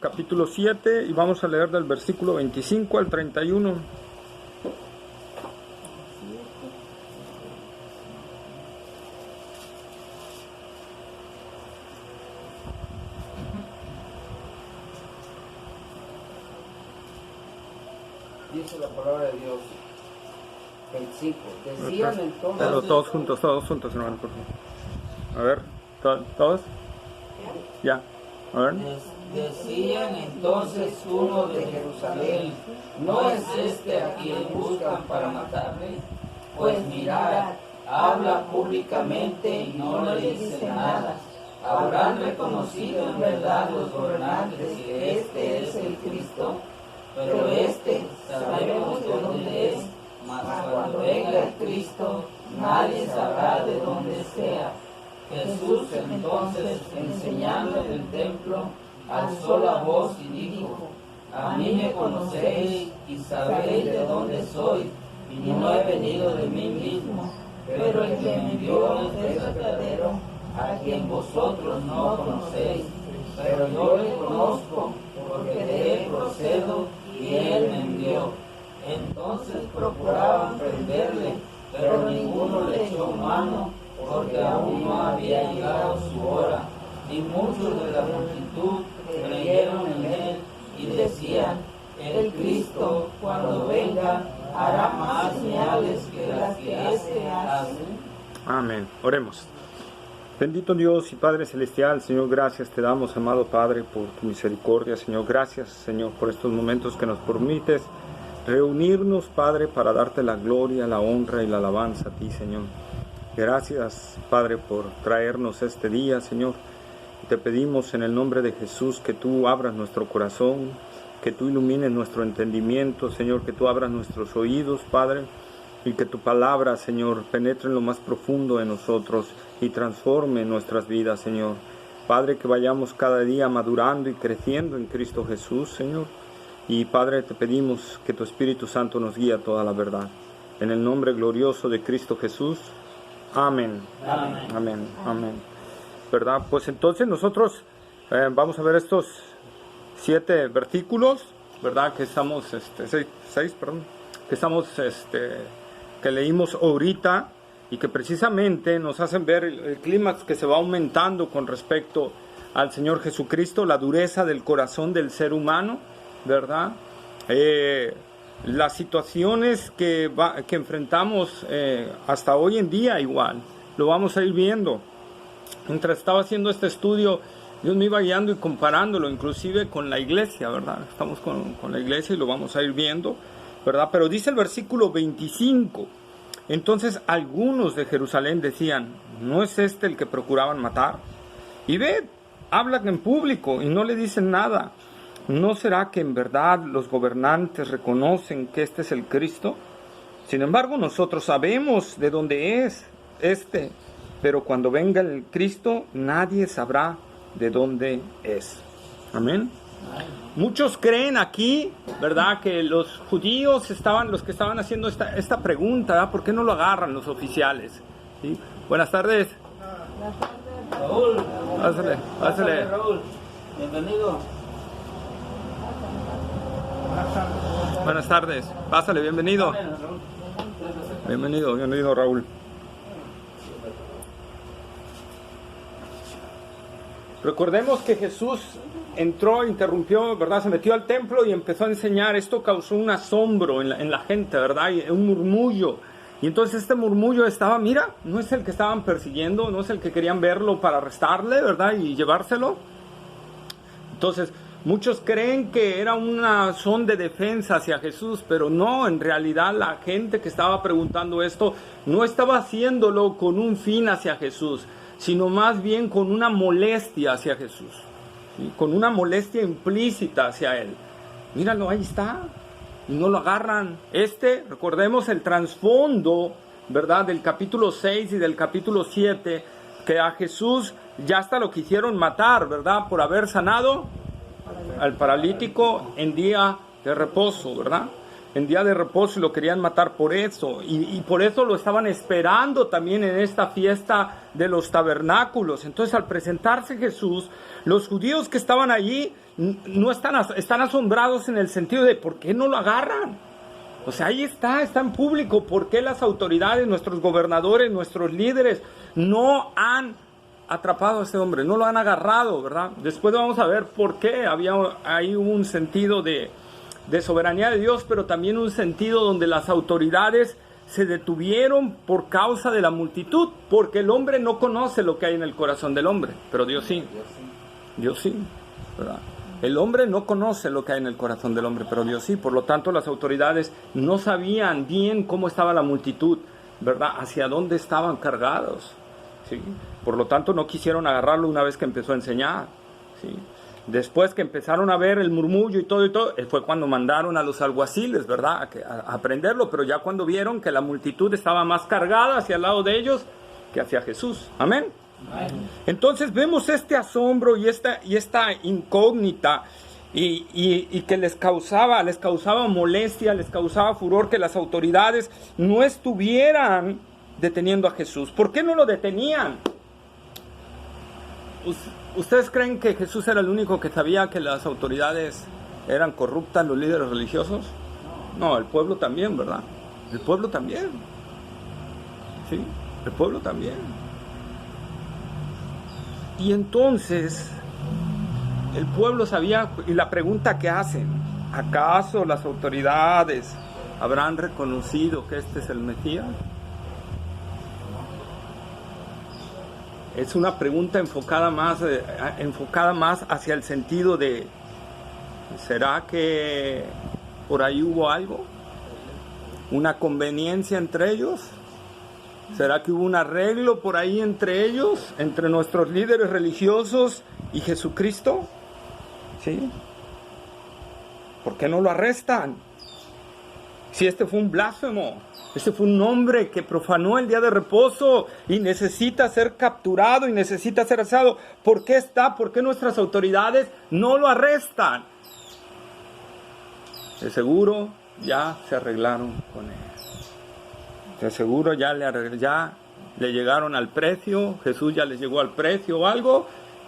capítulo 7, y vamos a leer del versículo 25 al 31. Dice la palabra de Dios. 25. Decían entonces. Pero todos juntos, hermano, por favor. A ver, ¿todos? Ya. A ver. Decían entonces uno de Jerusalén: ¿no es este a quien buscan para matarle? Pues mirad, habla públicamente y no le dice nada. Habrán reconocido en verdad los gobernantes que este es el Cristo, pero este sabemos de dónde es, mas cuando venga el Cristo nadie sabrá de dónde sea. Jesús entonces, enseñando en el templo, alzó la voz y dijo: a mí me conocéis y sabéis de dónde soy, y no he venido de mí mismo, pero el que me envió es verdadero, a quien vosotros no conocéis, pero yo le conozco, porque de él procedo y él me envió. Entonces procuraban prenderle, pero ninguno le echó mano, porque aún no había llegado su hora. Y muchos de la multitud creyeron en él y decían: el Cristo, cuando venga, hará más señales que las que éste hace. Amén. Oremos. Bendito Dios y Padre Celestial, Señor, gracias te damos, amado Padre, por tu misericordia. Señor, gracias, Señor, por estos momentos que nos permites reunirnos, Padre, para darte la gloria, la honra y la alabanza a ti, Señor. Gracias, Padre, por traernos este día, Señor. Te pedimos en el nombre de Jesús que tú abras nuestro corazón, que tú ilumines nuestro entendimiento, Señor, que tú abras nuestros oídos, Padre, y que tu palabra, Señor, penetre en lo más profundo de nosotros y transforme nuestras vidas, Señor. Padre, que vayamos cada día madurando y creciendo en Cristo Jesús, Señor. Y Padre, te pedimos que tu Espíritu Santo nos guíe a toda la verdad. En el nombre glorioso de Cristo Jesús. Amén. Amén. Amén. Amén. ¿Verdad? Pues entonces nosotros vamos a ver estos 7 versículos, ¿verdad? Que estamos, 6, perdón, que leímos ahorita y que precisamente nos hacen ver el clímax que se va aumentando con respecto al Señor Jesucristo, la dureza del corazón del ser humano, ¿verdad? Las situaciones que enfrentamos hasta hoy en día igual, lo vamos a ir viendo. Mientras estaba haciendo este estudio, Dios me iba guiando y comparándolo inclusive con la iglesia, ¿verdad? Estamos con la iglesia y lo vamos a ir viendo, ¿verdad? Pero dice el versículo 25, entonces algunos de Jerusalén decían: ¿no es este el que procuraban matar? Y ved, hablan en público y no le dicen nada. ¿No será que en verdad los gobernantes reconocen que este es el Cristo? Sin embargo, nosotros sabemos de dónde es este, pero cuando venga el Cristo, nadie sabrá de dónde es. Amén. Muchos creen aquí, ¿verdad?, que los judíos los que estaban haciendo esta pregunta, ¿verdad? ¿Por qué no lo agarran los oficiales? ¿Sí? Buenas tardes. Buenas tardes, Raúl. Pásale. Raúl. Bienvenido. Buenas tardes. Pásale, bienvenido. Bienvenido, Raúl. Recordemos que Jesús entró, interrumpió, ¿verdad? Se metió al templo y empezó a enseñar. Esto causó un asombro en la gente, ¿verdad? Y un murmullo. Y entonces este murmullo estaba, mira, no es el que estaban persiguiendo, no es el que querían verlo para arrestarle, ¿verdad? Y llevárselo. Entonces, muchos creen que era una son de defensa hacia Jesús, pero no, en realidad la gente que estaba preguntando esto no estaba haciéndolo con un fin hacia Jesús, sino más bien con una molestia hacia Jesús, ¿sí? Con una molestia implícita hacia Él. Míralo, ahí está, y no lo agarran. Recordemos el trasfondo, ¿verdad?, del capítulo 6 y del capítulo 7, que a Jesús ya hasta lo quisieron matar, ¿verdad?, por haber sanado al paralítico en día de reposo, ¿verdad? en día de reposo y lo querían matar por eso. Y por eso lo estaban esperando también en esta fiesta de los tabernáculos. Entonces, al presentarse Jesús, los judíos que estaban allí no están asombrados en el sentido de ¿por qué no lo agarran? O sea, ahí está en público. ¿Por qué las autoridades, nuestros gobernadores, nuestros líderes no han atrapado a este hombre? No lo han agarrado, ¿verdad? Después vamos a ver por qué. Había ahí un sentido de soberanía de Dios, pero también un sentido donde las autoridades se detuvieron por causa de la multitud, porque el hombre no conoce lo que hay en el corazón del hombre, pero Dios sí. Dios sí, ¿verdad? El hombre no conoce lo que hay en el corazón del hombre, pero Dios sí. Por lo tanto, las autoridades no sabían bien cómo estaba la multitud, ¿verdad? Hacia dónde estaban cargados, ¿sí? Por lo tanto, no quisieron agarrarlo una vez que empezó a enseñar, ¿sí? Después que empezaron a ver el murmullo y todo, fue cuando mandaron a los alguaciles, ¿verdad? A prenderlo, pero ya cuando vieron que la multitud estaba más cargada hacia el lado de ellos que hacia Jesús. Amén. Entonces vemos este asombro y esta incógnita y que les causaba molestia, les causaba furor que las autoridades no estuvieran deteniendo a Jesús. ¿Por qué no lo detenían? ¿Ustedes creen que Jesús era el único que sabía que las autoridades eran corruptas, los líderes religiosos? No, el pueblo también, ¿verdad? El pueblo también. Sí, el pueblo también. Y entonces, el pueblo sabía, y la pregunta que hacen, ¿acaso las autoridades habrán reconocido que este es el Mesías? Es una pregunta enfocada más hacia el sentido de, ¿será que por ahí hubo algo? ¿Una conveniencia entre ellos? ¿Será que hubo un arreglo por ahí entre ellos, entre nuestros líderes religiosos y Jesucristo? ¿Sí? ¿Por qué no lo arrestan? Si este fue un blasfemo, este fue un hombre que profanó el día de reposo y necesita ser capturado y necesita ser asado. ¿Por qué nuestras autoridades no lo arrestan? De seguro ya se arreglaron con él. De seguro ya le llegaron al precio, Jesús ya les llegó al precio o algo,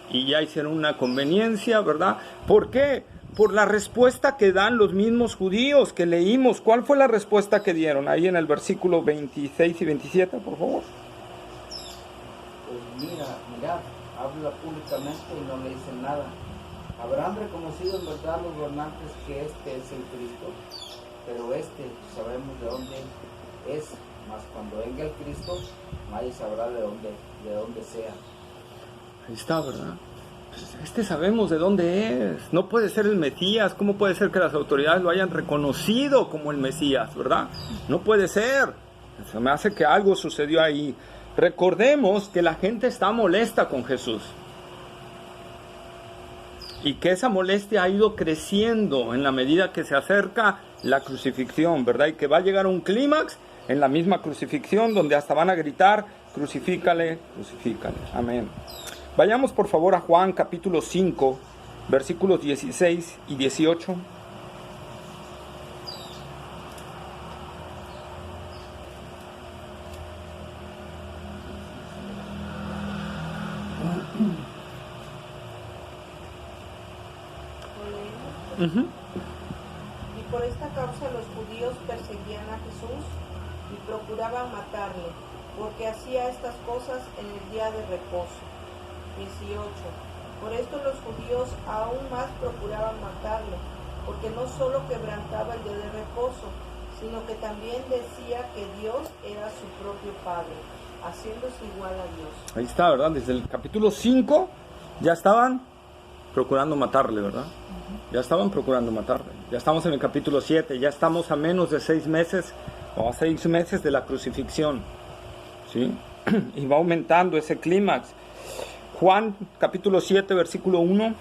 y ya hicieron una conveniencia, ¿verdad? ¿Por qué? Por la respuesta que dan los mismos judíos que leímos. ¿Cuál fue la respuesta que dieron? Ahí en el versículo 26 y 27, por favor. Pues mirad, habla públicamente y no le dicen nada. ¿Habrán reconocido en verdad los gobernantes que este es el Cristo? Pero sabemos de dónde es. Mas cuando venga el Cristo, nadie sabrá de dónde sea. Ahí está, ¿verdad? Pues sabemos de dónde es. No puede ser el Mesías. ¿Cómo puede ser que las autoridades lo hayan reconocido como el Mesías, verdad? No puede ser. Se me hace que algo sucedió ahí. Recordemos que la gente está molesta con Jesús. Y que esa molestia ha ido creciendo en la medida que se acerca la crucifixión, ¿verdad? Y que va a llegar a un clímax en la misma crucifixión, donde hasta van a gritar, crucifícale, crucifícale. Amén. Vayamos por favor a Juan capítulo 5, versículos 16 y 18. Y por esta causa los judíos perseguían a Jesús y procuraban matarle, porque hacía estas cosas en el día de reposo. 18. Por esto los judíos aún más procuraban matarle, porque no solo quebrantaba el día de reposo, sino que también decía que Dios era su propio Padre, haciéndose igual a Dios. Ahí está, ¿verdad? Desde el capítulo 5 ya estaban procurando matarle, ¿verdad? Ya estaban procurando matarle. Ya estamos en el capítulo 7, ya estamos a menos de 6 meses o a 6 meses de la crucifixión, ¿sí? Y va aumentando ese clímax. Juan capítulo 7, versículo 1.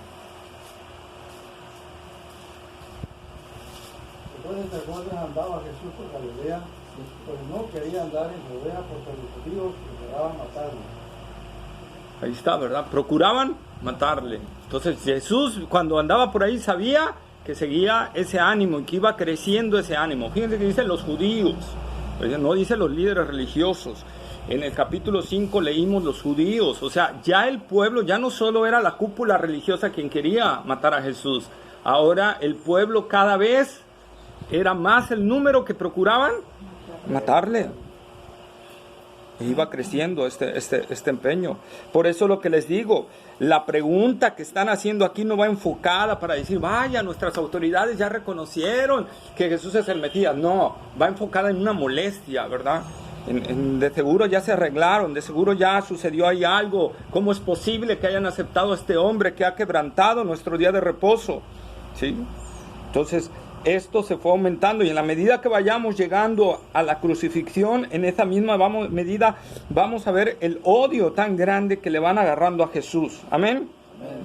Después de estas cosas andaba Jesús por Galilea, pues no quería andar en Judea porque los judíos procuraban matarle. Ahí está, ¿verdad? Procuraban matarle. Entonces Jesús cuando andaba por ahí sabía que seguía ese ánimo y que iba creciendo ese ánimo. Fíjense que dicen los judíos, no dice los líderes religiosos. En el capítulo 5 leímos los judíos, o sea, ya el pueblo ya no solo era la cúpula religiosa quien quería matar a Jesús, ahora el pueblo cada vez era más el número que procuraban matarle. E iba creciendo este empeño. Por eso lo que les digo, la pregunta que están haciendo aquí no va enfocada para decir, vaya, nuestras autoridades ya reconocieron que Jesús es el Mesías. No, va enfocada en una molestia, ¿verdad? De seguro ya se arreglaron, de seguro ya sucedió ahí algo. ¿Cómo es posible que hayan aceptado a este hombre que ha quebrantado nuestro día de reposo? ¿Sí? Entonces, esto se fue aumentando y en la medida que vayamos llegando a la crucifixión, en esa misma medida vamos a ver el odio tan grande que le van agarrando a Jesús. ¿Amén? Amén.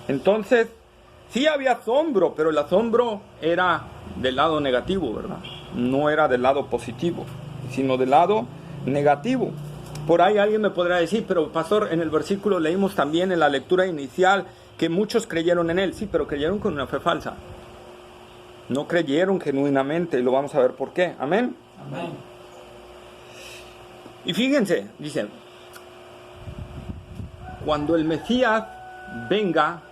Entonces, sí había asombro, pero el asombro era del lado negativo, ¿verdad? No era del lado positivo, sino del lado negativo. Por ahí alguien me podrá decir, pero pastor, en el versículo leímos también en la lectura inicial que muchos creyeron en él. Sí, pero creyeron con una fe falsa. No creyeron genuinamente y lo vamos a ver por qué. Amén. Amén. Y fíjense, dicen, cuando el Mesías venga,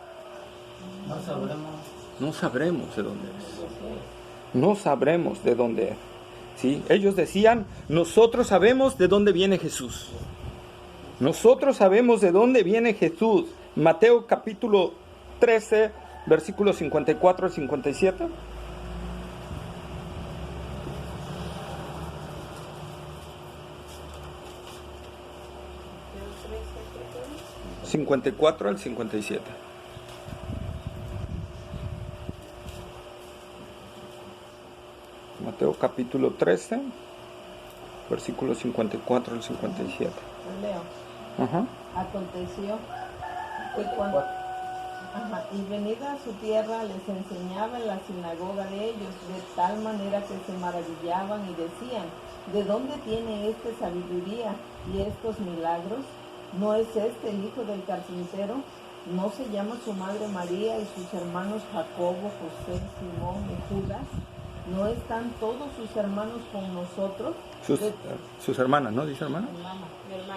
no sabremos de dónde es. No sabremos de dónde es. ¿Sí? Ellos decían, nosotros sabemos de dónde viene Jesús. Nosotros sabemos de dónde viene Jesús. Mateo capítulo 13, versículos 54 al 57. 54 al 57. Mateo capítulo 13, versículos 54 al 57. Leo. Ajá. Aconteció que cuando y venida a su tierra les enseñaba en la sinagoga de ellos, de tal manera que se maravillaban y decían, ¿de dónde tiene este sabiduría y estos milagros? ¿No es este el hijo del carpintero? ¿No se llama su madre María y sus hermanos Jacobo, José, Simón y Judas? ¿No están todos sus hermanos con nosotros? Sus hermanas, ¿no? ¿Dice hermana?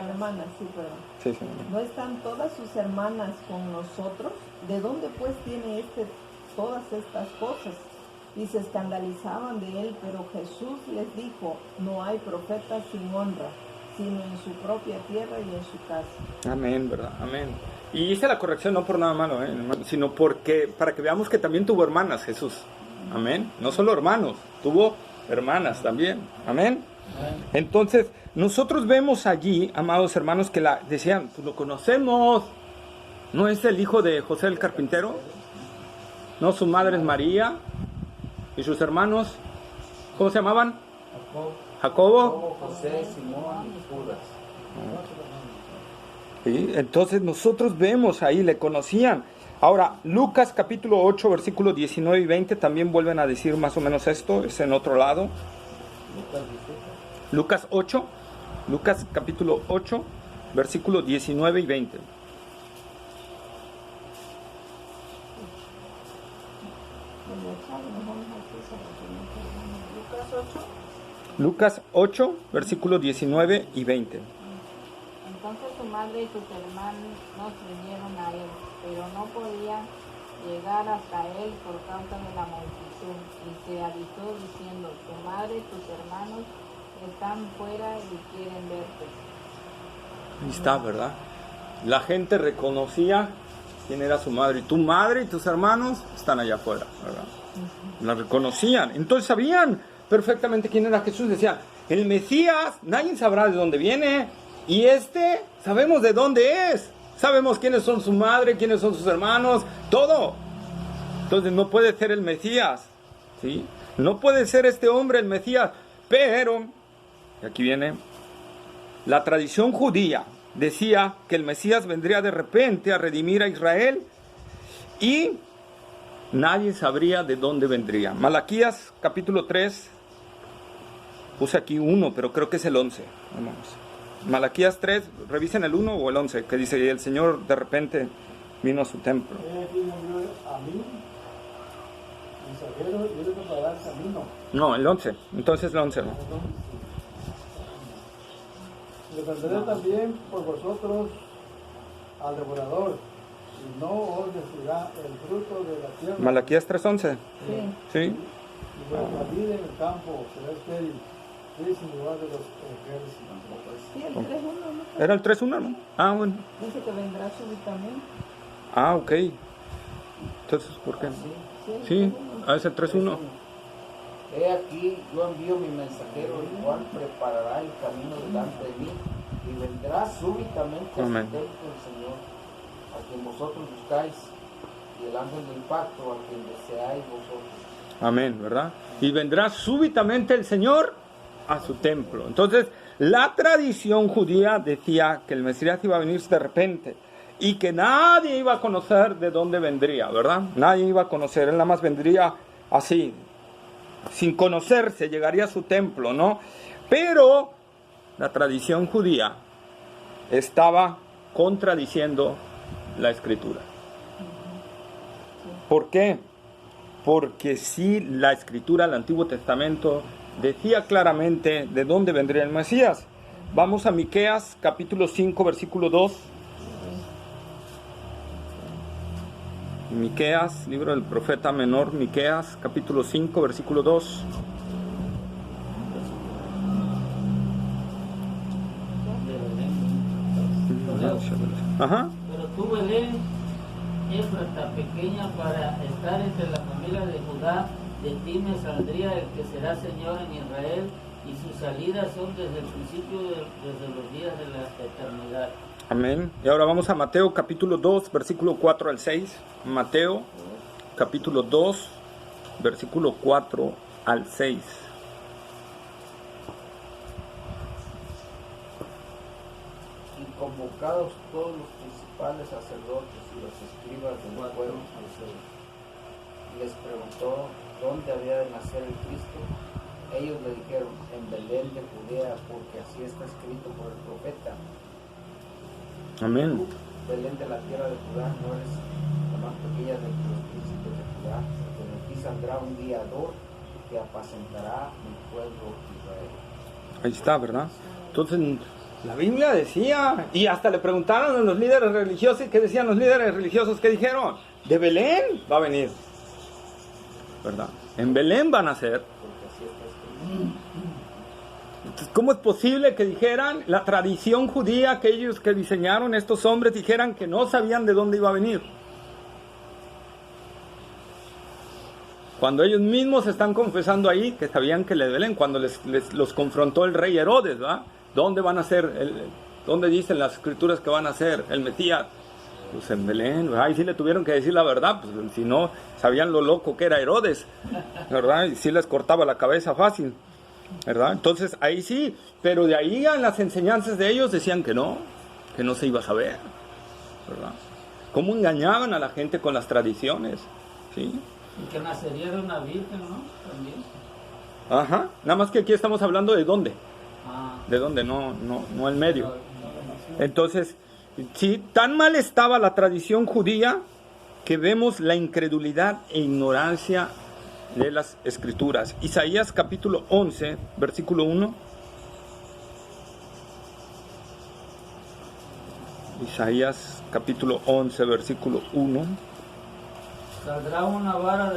Hermanas, sí, perdón. Sí, sí. ¿No están todas sus hermanas con nosotros? ¿De dónde pues tiene todas estas cosas? Y se escandalizaban de él, pero Jesús les dijo, no hay profeta sin honra, sino en su propia tierra y en su casa. Amén, ¿verdad? Amén. Y hice la corrección no por nada malo, sino porque para que veamos que también tuvo hermanas Jesús. Amén. No solo hermanos, tuvo hermanas también. Amén. Amén. Entonces, nosotros vemos allí, amados hermanos, que decían, pues lo conocemos. ¿No es el hijo de José el carpintero? ¿No su madre es María? ¿Y sus hermanos? ¿Cómo se llamaban? Jacobo. José, Simón y Judas. ¿Sí? Entonces nosotros vemos ahí, le conocían. Ahora, Lucas capítulo 8, versículos 19 y 20 también vuelven a decir más o menos esto, es en otro lado. Lucas capítulo 8, versículos 19 y 20. Lucas 8, versículos 19 y 20. Entonces su madre y sus hermanos vinieron a él, pero no podían llegar hasta él por causa de la multitud, y se avisó diciendo, tu madre y tus hermanos están fuera y quieren verte. Ahí está, ¿verdad? La gente reconocía quién era su madre, y tu madre y tus hermanos están allá afuera, ¿verdad? La reconocían, entonces sabían perfectamente quién era Jesús. Decían, el Mesías, nadie sabrá de dónde viene, y sabemos de dónde es, sabemos quiénes son su madre, quiénes son sus hermanos, todo. Entonces no puede ser el Mesías, ¿sí? No puede ser este hombre el Mesías, pero, y aquí viene, la tradición judía decía que el Mesías vendría de repente a redimir a Israel y nadie sabría de dónde vendría. Malaquías capítulo 3, puse aquí 1, pero creo que es el 11. Vamos. Malaquías 3, revisen el 1 o el 11, que dice, y el Señor de repente vino a su templo. A mí mensajero, y él preparará el camino. No, el 11. Entonces el 11, ¿no? Defenderé también por vosotros al devorador, y no os destruirá el fruto de la tierra. Malaquías 3:11. Sí. Sí. Y vuestra vida en el campo será estéril, y sin lugar de los ejércitos. Sí, el 3:1, ¿no? ¿Era el 3:1, no? Ah, bueno. Dice que vendrá súbitamente. Ah, ok. Entonces, ¿por qué? Sí, Sí, es el 3:1. He aquí, yo envío mi mensajero, el cual preparará el camino delante de mí, y vendrá súbitamente a su Amén. templo el Señor, a quien vosotros buscáis, y el ángel del pacto, a quien deseáis vosotros. Amén, ¿verdad? Y vendrá súbitamente el Señor a su templo. Entonces, la tradición judía decía que el Mesías iba a venir de repente y que nadie iba a conocer de dónde vendría, ¿verdad? Nadie iba a conocer, él nada más vendría así, sin conocerse, llegaría a su templo, ¿no? Pero la tradición judía estaba contradiciendo la Escritura. ¿Por qué? Porque si la Escritura del Antiguo Testamento decía claramente de dónde vendría el Mesías. Vamos a Miqueas capítulo 5 versículo 2. Miqueas, libro del profeta menor, Miqueas capítulo 5 versículo 2. Ajá. Pero tú, Belén, Éfrata, pequeña para estar entre la familia de Judá, de ti me saldría el que será Señor en Israel, y sus salidas son desde el principio, desde los días de la eternidad. Amén. Y ahora vamos a Mateo capítulo 2, versículo 4 al 6. Mateo capítulo 2, versículo 4 al 6. Y convocados todos los principales sacerdotes y los escribas del pueblo, les preguntó dónde había de nacer el Cristo. Ellos le dijeron, en Belén de Judea, porque así está escrito por el profeta. Amén. Tú, Belén de la tierra de Judá, no eres la más pequeña de los príncipes de Judá, porque de ti saldrá un guiador que apacentará mi pueblo Israel. Ahí está, ¿verdad? Entonces, la Biblia decía, y hasta le preguntaron a los líderes religiosos, ¿qué decían los líderes religiosos? ¿Qué dijeron? De Belén va a venir, ¿verdad? En Belén van a nacer. Porque así está escrito. Entonces, ¿cómo es posible que dijeran, la tradición judía, aquellos que diseñaron estos hombres, dijeran que no sabían de dónde iba a venir? Cuando ellos mismos están confesando ahí que sabían que le de Belén, cuando los confrontó el rey Herodes, ¿verdad? ¿Dónde van a ser? ¿Dónde dicen las escrituras que van a ser el Mesías? Pues en Belén, ¿verdad? Ahí sí le tuvieron que decir la verdad, pues si no, sabían lo loco que era Herodes, ¿verdad? Y sí les cortaba la cabeza fácil, ¿verdad? Entonces ahí sí, pero de ahí en las enseñanzas de ellos decían que no se iba a saber, ¿verdad? ¿Cómo engañaban a la gente con las tradiciones? ¿Sí? Y que nacería de una virgen, ¿no? También. Ajá, nada más que aquí estamos hablando de dónde, Ah, de dónde, no el medio. Entonces, sí, tan mal estaba la tradición judía que vemos la incredulidad e ignorancia de las escrituras. Isaías capítulo 11, versículo 1. Isaías capítulo 11, versículo 1. saldrá una vara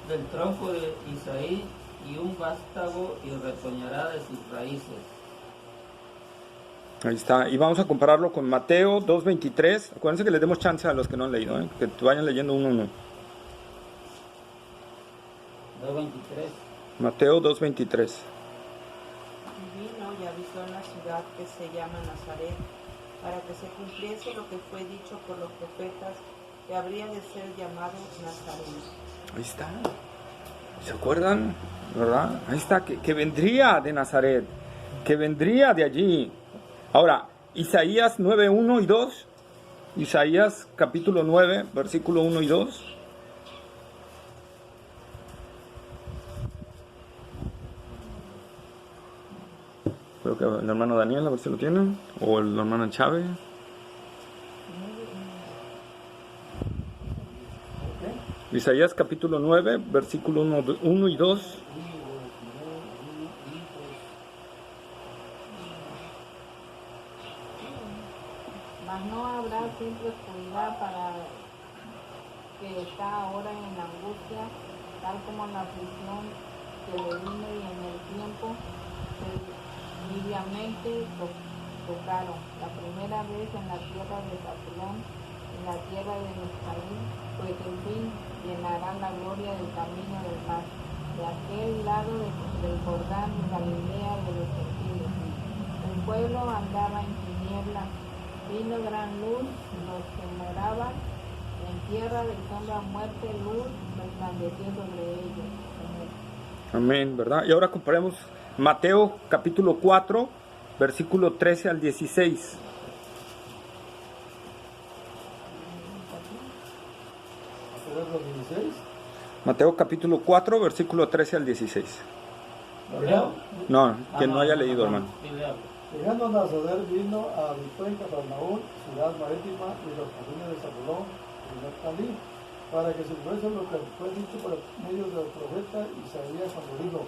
del tronco de Isaí y un vástago y retoñará de sus raíces. Ahí está, y vamos a compararlo con Mateo 2.23. Acuérdense que les demos chance a los que no han leído, que vayan leyendo uno a uno. 2:23. Mateo 2.23. Y vino y habitó en la ciudad que se llama Nazaret, para que se cumpliese lo que fue dicho por los profetas, que habría de ser llamado Nazareno. Ahí está. ¿Se acuerdan? ¿Verdad? Ahí está, que vendría de Nazaret, que vendría de allí. Ahora, Isaías 9.1 y 2. Isaías capítulo 9, versículo 1 y 2. Creo que el hermano Daniel, a ver si lo tiene. O el hermano Chávez. Isaías capítulo 9, versículo 1 y 2. Mas no habrá siempre oscuridad para que está ahora en la angustia, tal como en la aflicción que le vino y en el tiempo que liviamente tocaron, la primera vez en la tierra de Zabulón, en la tierra de Neftalí, pues en fin llenarán la gloria del camino del mar, de aquel lado del Jordán de Galilea de los gentiles. El pueblo andaba en tinieblas, vino gran luz, los que moraban en tierra de sombra muerte, luz resplandeció sobre ellos. Amén, ¿verdad? Y ahora comparemos Mateo capítulo 4, versículo 13 al 16. Mateo capítulo 4, versículo 13 al 16. ¿Lo leo? No, quien no haya leído, hermano. Llegando Nazaret vino a habitó en Capernaúm, ciudad marítima, y los caminos de Zabulón y Neftalí, para que se cumpliese lo que fue dicho por medio del profeta Isaías cuando dijo: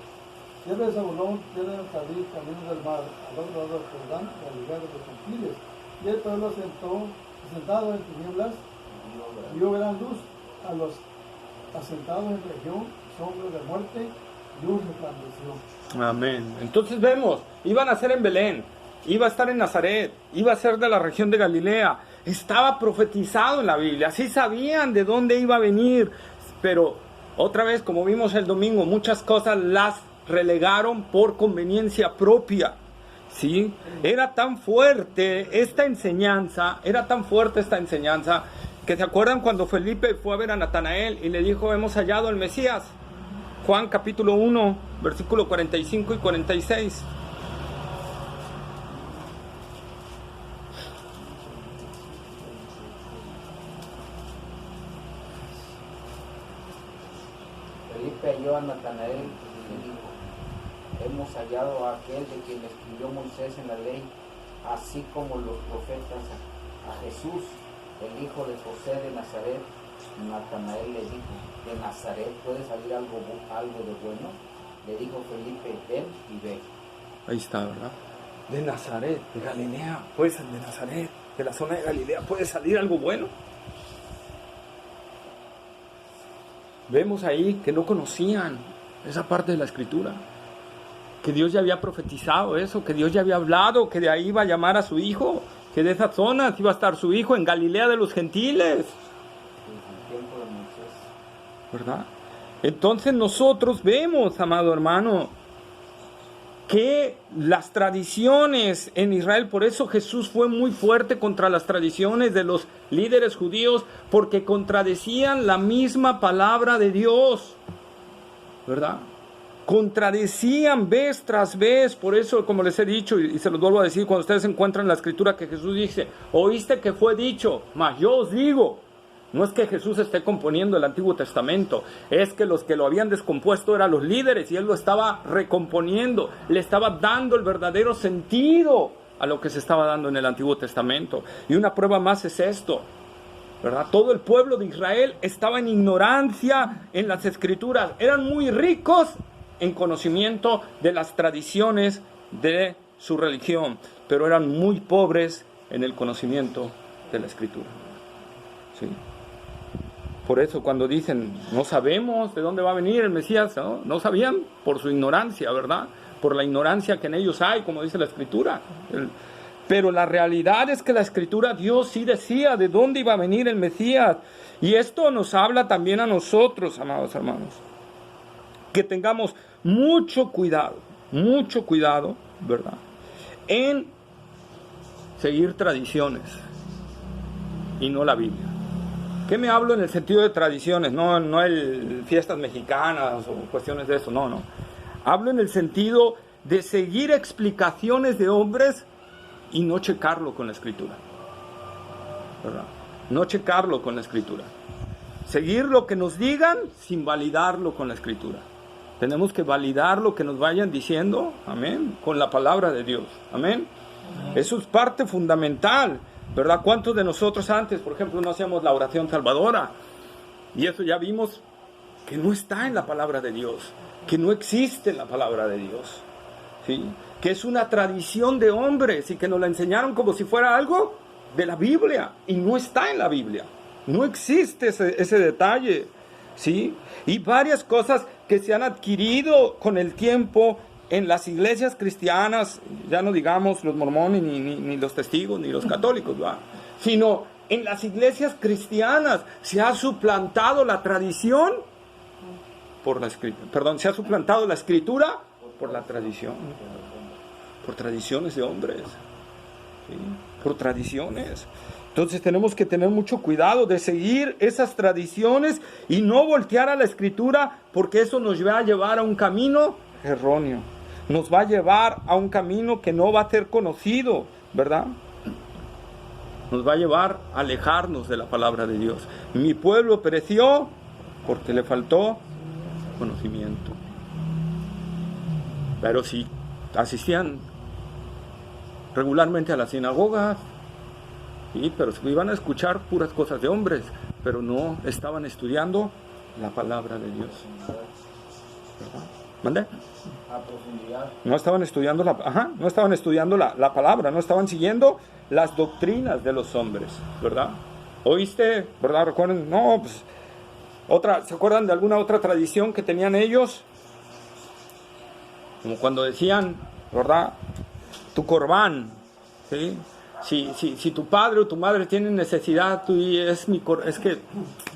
tierra de Zabulón, tierra de Neftalí, camino del mar, al otro lado del Jordán, Galilea de los gentiles. Y el pueblo sentado en tinieblas, vio gran luz. A los asentados en región, sombra de muerte, luz resplandeció. Amén. Entonces vemos, iban a ser en Belén, iba a estar en Nazaret, iba a ser de la región de Galilea. Estaba profetizado en la Biblia, así sabían de dónde iba a venir. Pero otra vez, como vimos el domingo, muchas cosas las relegaron por conveniencia propia. ¿Sí? Era tan fuerte esta enseñanza, que se acuerdan cuando Felipe fue a ver a Natanael y le dijo: hemos hallado al Mesías. Juan capítulo 1, versículo 45 y 46. Felipe halló a Natanael y le dijo: hemos hallado a aquel de quien escribió Moisés en la ley, así como los profetas, a Jesús, el hijo de José de Nazaret. Natanael le dijo: ¿de Nazaret puede salir algo de bueno? Le dijo Felipe: ven y ve. Ahí está, ¿verdad? De Nazaret, de Galilea, pues de Nazaret, de la zona de Galilea, ¿puede salir algo bueno? Vemos ahí que no conocían esa parte de la Escritura, que Dios ya había profetizado eso, que Dios ya había hablado, que de ahí iba a llamar a su hijo, que de esas zonas iba a estar su hijo, en Galilea de los gentiles, ¿verdad? Entonces nosotros vemos, amado hermano, que las tradiciones en Israel, por eso Jesús fue muy fuerte contra las tradiciones de los líderes judíos, porque contradecían la misma palabra de Dios, ¿verdad? Contradecían vez tras vez. Por eso, como les he dicho y se los vuelvo a decir, cuando ustedes encuentran la Escritura que Jesús dice: oíste que fue dicho, mas yo os digo. No es que Jesús esté componiendo el Antiguo Testamento, es que los que lo habían descompuesto eran los líderes y Él lo estaba recomponiendo, le estaba dando el verdadero sentido a lo que se estaba dando en el Antiguo Testamento. Y una prueba más es esto, ¿verdad? Todo el pueblo de Israel estaba en ignorancia en las Escrituras, eran muy ricos en conocimiento de las tradiciones de su religión, pero eran muy pobres en el conocimiento de la Escritura. ¿Sí? Por eso cuando dicen: no sabemos de dónde va a venir el Mesías, no sabían por su ignorancia, ¿verdad? Por la ignorancia que en ellos hay, como dice la Escritura. Pero la realidad es que la Escritura, Dios sí decía de dónde iba a venir el Mesías. Y esto nos habla también a nosotros, amados hermanos, que tengamos mucho cuidado, ¿verdad?, en seguir tradiciones y no la Biblia. ¿Qué me hablo en el sentido de tradiciones? No el fiestas mexicanas o cuestiones de eso, no. Hablo en el sentido de seguir explicaciones de hombres y no checarlo con la Escritura, ¿verdad? No checarlo con la Escritura. Seguir lo que nos digan sin validarlo con la Escritura. Tenemos que validar lo que nos vayan diciendo, amén, con la palabra de Dios, amén. Eso es parte fundamental, ¿verdad? ¿Cuántos de nosotros antes, por ejemplo, no hacíamos la oración salvadora? Y eso ya vimos que no está en la palabra de Dios, que no existe en la palabra de Dios, ¿sí? Que es una tradición de hombres y que nos la enseñaron como si fuera algo de la Biblia, y no está en la Biblia. No existe ese detalle, ¿sí? Y varias cosas que se han adquirido con el tiempo en las iglesias cristianas, ya no digamos los mormones, ni los testigos, ni los católicos, ¿va? Sino en las iglesias cristianas se ha suplantado la tradición por la escritura. Perdón, se ha suplantado la escritura por la tradición. Por tradiciones de hombres, ¿sí? Por tradiciones. Entonces tenemos que tener mucho cuidado de seguir esas tradiciones y no voltear a la escritura, porque eso nos va a llevar a un camino erróneo. Nos va a llevar a un camino que no va a ser conocido, ¿verdad? Nos va a llevar a alejarnos de la palabra de Dios. Mi pueblo pereció porque le faltó conocimiento. Pero si asistían regularmente a la sinagoga, sí, pero iban a escuchar puras cosas de hombres, pero no estaban estudiando la palabra de Dios. ¿Verdad? ¿Mande? A profundidad. No estaban estudiando no estaban estudiando la palabra, no estaban siguiendo las doctrinas de los hombres, ¿verdad? ¿Oíste? ¿Verdad? Recuerden, no, pues ¿se acuerdan de alguna otra tradición que tenían ellos? Como cuando decían, ¿verdad? Tu corbán, ¿sí? Si tu padre o tu madre tienen necesidad, es que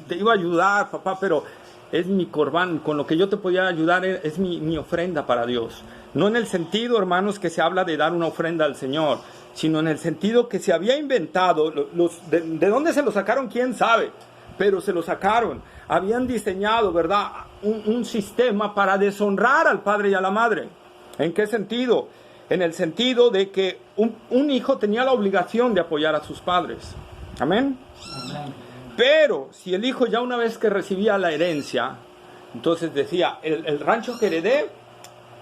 te iba a ayudar, papá, pero es mi corbán, con lo que yo te podía ayudar es mi ofrenda para Dios. No en el sentido, hermanos, que se habla de dar una ofrenda al Señor, sino en el sentido que se había inventado, ¿de dónde se lo sacaron? ¿Quién sabe? Pero se lo sacaron. Habían diseñado, ¿verdad?, un sistema para deshonrar al padre y a la madre. ¿En qué sentido? En el sentido de que un hijo tenía la obligación de apoyar a sus padres. ¿Amén? Amén. Pero si el hijo ya una vez que recibía la herencia, entonces decía, el rancho que heredé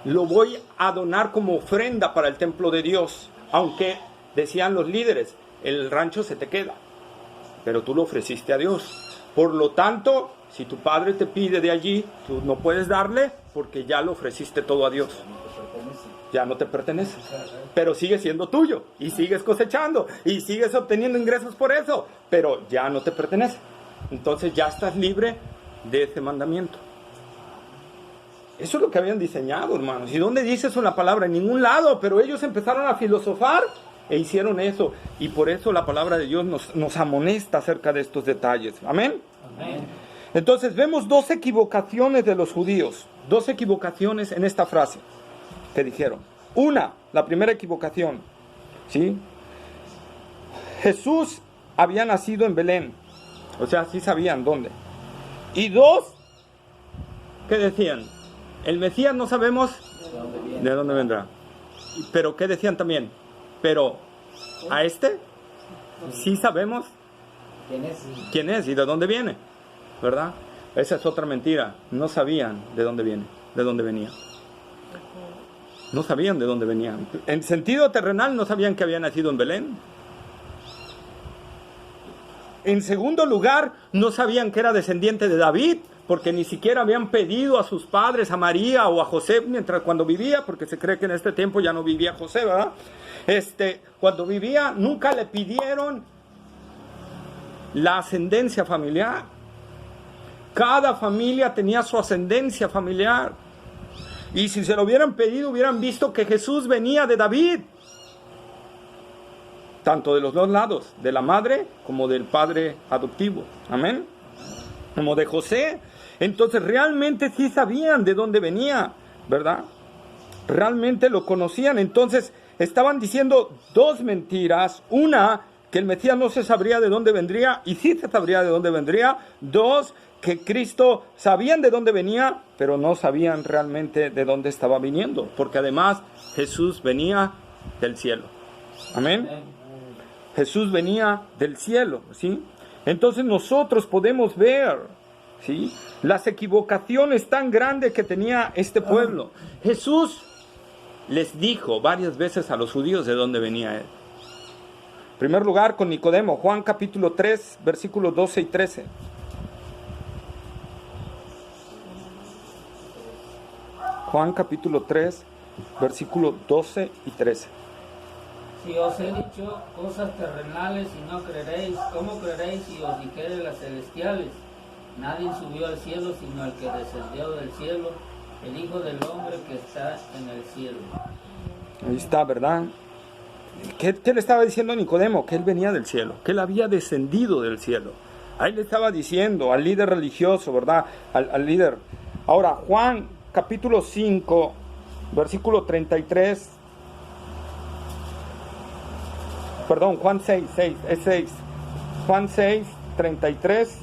lo voy a donar como ofrenda para el templo de Dios. Aunque decían los líderes, el rancho se te queda, pero tú lo ofreciste a Dios. Por lo tanto, si tu padre te pide de allí, tú no puedes darle porque ya lo ofreciste todo a Dios. Ya no te pertenece, pero sigue siendo tuyo y sigues cosechando y sigues obteniendo ingresos por eso, pero ya no te pertenece. Entonces ya estás libre de ese mandamiento. Eso es lo que habían diseñado, hermanos. ¿Y dónde dice eso en la palabra? En ningún lado, pero ellos empezaron a filosofar e hicieron eso. Y por eso la palabra de Dios nos amonesta acerca de estos detalles. Amén. Amén. Entonces vemos dos equivocaciones de los judíos, dos equivocaciones en esta frase que dijeron. Una, la primera equivocación, ¿sí? Jesús había nacido en Belén, o sea, sí sabían dónde. Y dos, ¿qué decían? El Mesías no sabemos de dónde vendrá. Pero ¿qué decían también? Pero a este sí sabemos quién es y de dónde viene, ¿verdad? Esa es otra mentira. No sabían de dónde venía. No sabían de dónde venían. En sentido terrenal no sabían que había nacido en Belén. En segundo lugar, no sabían que era descendiente de David, porque ni siquiera habían pedido a sus padres, a María o a José, cuando vivía, porque se cree que en este tiempo ya no vivía José, ¿verdad? Cuando vivía, nunca le pidieron la ascendencia familiar. Cada familia tenía su ascendencia familiar. Y si se lo hubieran pedido, hubieran visto que Jesús venía de David. Tanto de los dos lados, de la madre como del padre adoptivo. Amén. Como de José. Entonces realmente sí sabían de dónde venía, ¿verdad? Realmente lo conocían. Entonces estaban diciendo dos mentiras. Una, que el Mesías no se sabría de dónde vendría, y sí se sabría de dónde vendría. Dos, que Cristo sabían de dónde venía, pero no sabían realmente de dónde estaba viniendo, porque además Jesús venía del cielo. Amén. Jesús venía del cielo, ¿sí? Entonces nosotros podemos ver, ¿sí?, las equivocaciones tan grandes que tenía este pueblo. Jesús les dijo varias veces a los judíos de dónde venía él. En primer lugar con Nicodemo, Juan capítulo 3, versículos 12 y 13. Juan capítulo 3, versículos 12 y 13. Si os he dicho cosas terrenales y no creeréis, ¿cómo creeréis si os dijere las celestiales? Nadie subió al cielo sino el que descendió del cielo, el Hijo del Hombre que está en el cielo. Ahí está, ¿verdad? ¿Qué le estaba diciendo a Nicodemo? Que él venía del cielo, que él había descendido del cielo. Ahí le estaba diciendo al líder religioso, ¿verdad? Al líder. Ahora, Juan capítulo 5, versículo 33. Perdón, Juan 6. Juan 6, 33.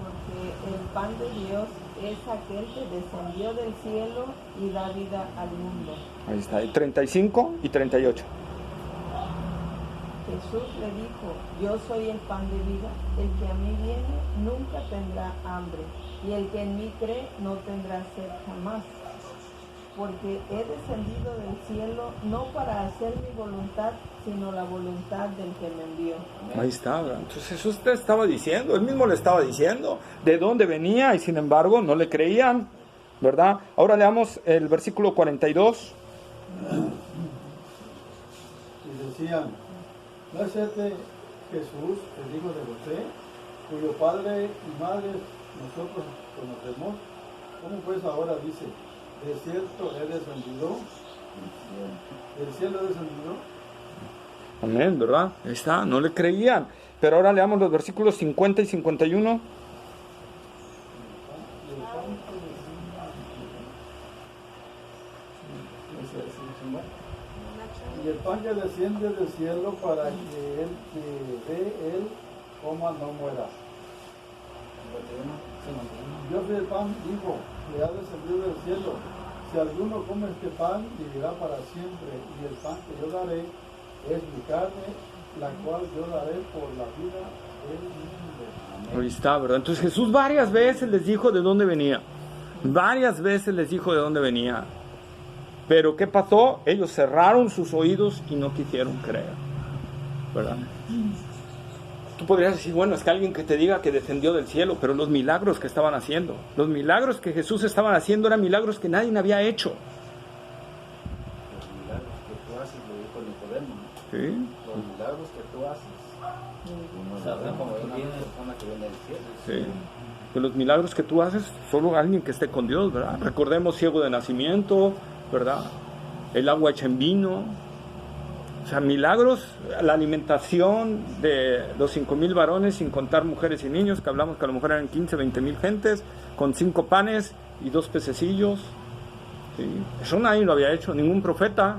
Porque el pan de Dios es aquel que descendió del cielo y da vida al mundo. Ahí está, y 35 y 38. Jesús le dijo, yo soy el pan de vida, el que a mí viene nunca tendrá hambre, y el que en mí cree no tendrá sed jamás. Porque he descendido del cielo no para hacer mi voluntad, sino la voluntad del que me envió. Ahí está, ¿verdad? Entonces Jesús te estaba diciendo, él mismo le estaba diciendo de dónde venía y sin embargo no le creían, ¿verdad? Ahora leamos el versículo 42. Y decían, ¿no es este Jesús, el hijo de José, cuyo padre y madre nosotros conocemos? ¿Cómo pues ahora dice, de cierto he descendido? ¿Del cielo he descendido? Amén, ¿verdad? Ahí está, no le creían. Pero ahora leamos los versículos 50 y 51. Y el pan que desciende del cielo para que el que ve él coma no muera. Yo soy el pan vivo que ha descendido del cielo. Si alguno come este pan, vivirá para siempre. Y el pan que yo daré es mi carne, la cual yo daré por la vida del mundo. Ahí está, ¿verdad? Entonces Jesús varias veces les dijo de dónde venía. Varias veces les dijo de dónde venía. Pero ¿qué pasó? Ellos cerraron sus oídos y no quisieron creer, ¿verdad? Tú podrías decir, bueno, es que alguien que te diga que descendió del cielo, pero los milagros que estaban haciendo, los milagros que Jesús estaba haciendo eran milagros que nadie había hecho. Los milagros que tú haces, lo dijo Nicodemo, ¿no? ¿Sí? Los milagros que tú haces, sabemos como una persona que viene del cielo. Sí. Que los milagros que tú haces, solo alguien que esté con Dios, ¿verdad? Recordemos ciego de nacimiento, ¿verdad? El agua hecha en vino. O sea, milagros, la alimentación de los 5,000 varones, sin contar mujeres y niños, que hablamos que a lo mejor eran 15, 20,000 gentes, con 5 panes y 2 pececillos. ¿Sí? Eso nadie lo había hecho, ningún profeta.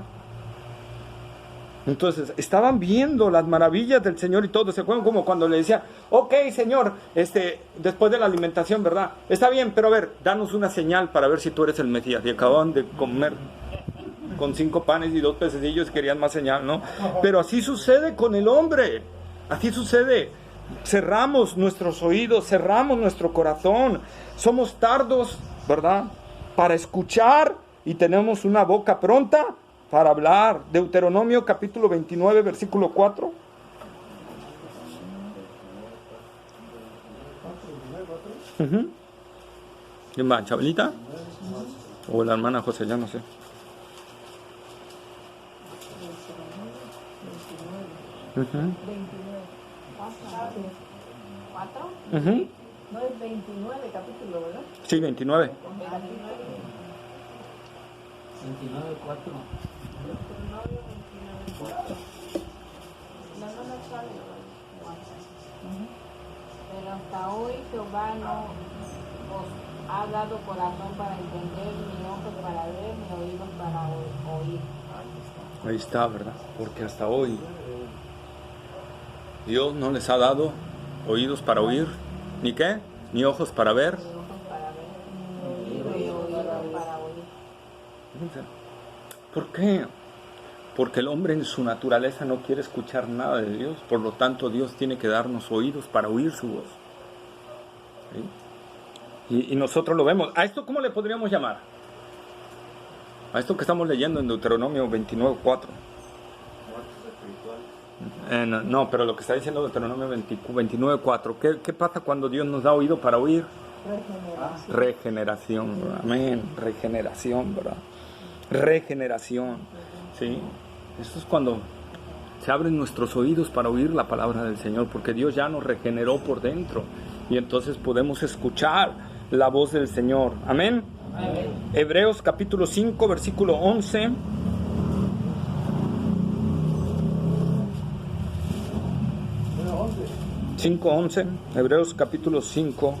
Entonces, estaban viendo las maravillas del Señor y todo. ¿Se acuerdan como cuando le decía, ok, Señor, después de la alimentación, ¿verdad? Está bien, pero a ver, danos una señal para ver si tú eres el Mesías. Y acababan de comer con 5 panes y 2 pececillos, querían más señal, ¿no? Pero así sucede con el hombre. Así sucede. Cerramos nuestros oídos, cerramos nuestro corazón. Somos tardos, ¿verdad? Para escuchar y tenemos una boca pronta para hablar. Deuteronomio capítulo 29, versículo 4. ¿Quién va? ¿Chabelita? O la hermana José, ya no sé. Uh-huh. 29. ¿4? Uh-huh. No es 29 capítulo, ¿verdad? Sí, 29. 29:4. Pero hasta hoy Jehová no os ha dado corazón para entender, ni ojos para ver, ni oídos para oír. Ahí está, ¿verdad? Porque hasta hoy Dios no les ha dado oídos para oír, ¿ni qué? Ni ojos para ver. Ni ojos para ver, ni oídos para oír. ¿Por qué? Porque el hombre en su naturaleza no quiere escuchar nada de Dios, por lo tanto Dios tiene que darnos oídos para oír su voz. ¿Sí? Y nosotros lo vemos. ¿A esto cómo le podríamos llamar? A esto que estamos leyendo en Deuteronomio 29:4. No, pero lo que está diciendo Deuteronomio 29:4. ¿Qué pasa cuando Dios nos da oído para oír? Regeneración, ¿verdad? Amén. Regeneración, ¿verdad? Regeneración. ¿Sí? Eso es cuando se abren nuestros oídos para oír la palabra del Señor, porque Dios ya nos regeneró por dentro y entonces podemos escuchar la voz del Señor. Amén. Amén. Hebreos capítulo 5, versículo 11. Bueno, 11. 5:11. Hebreos capítulo 5,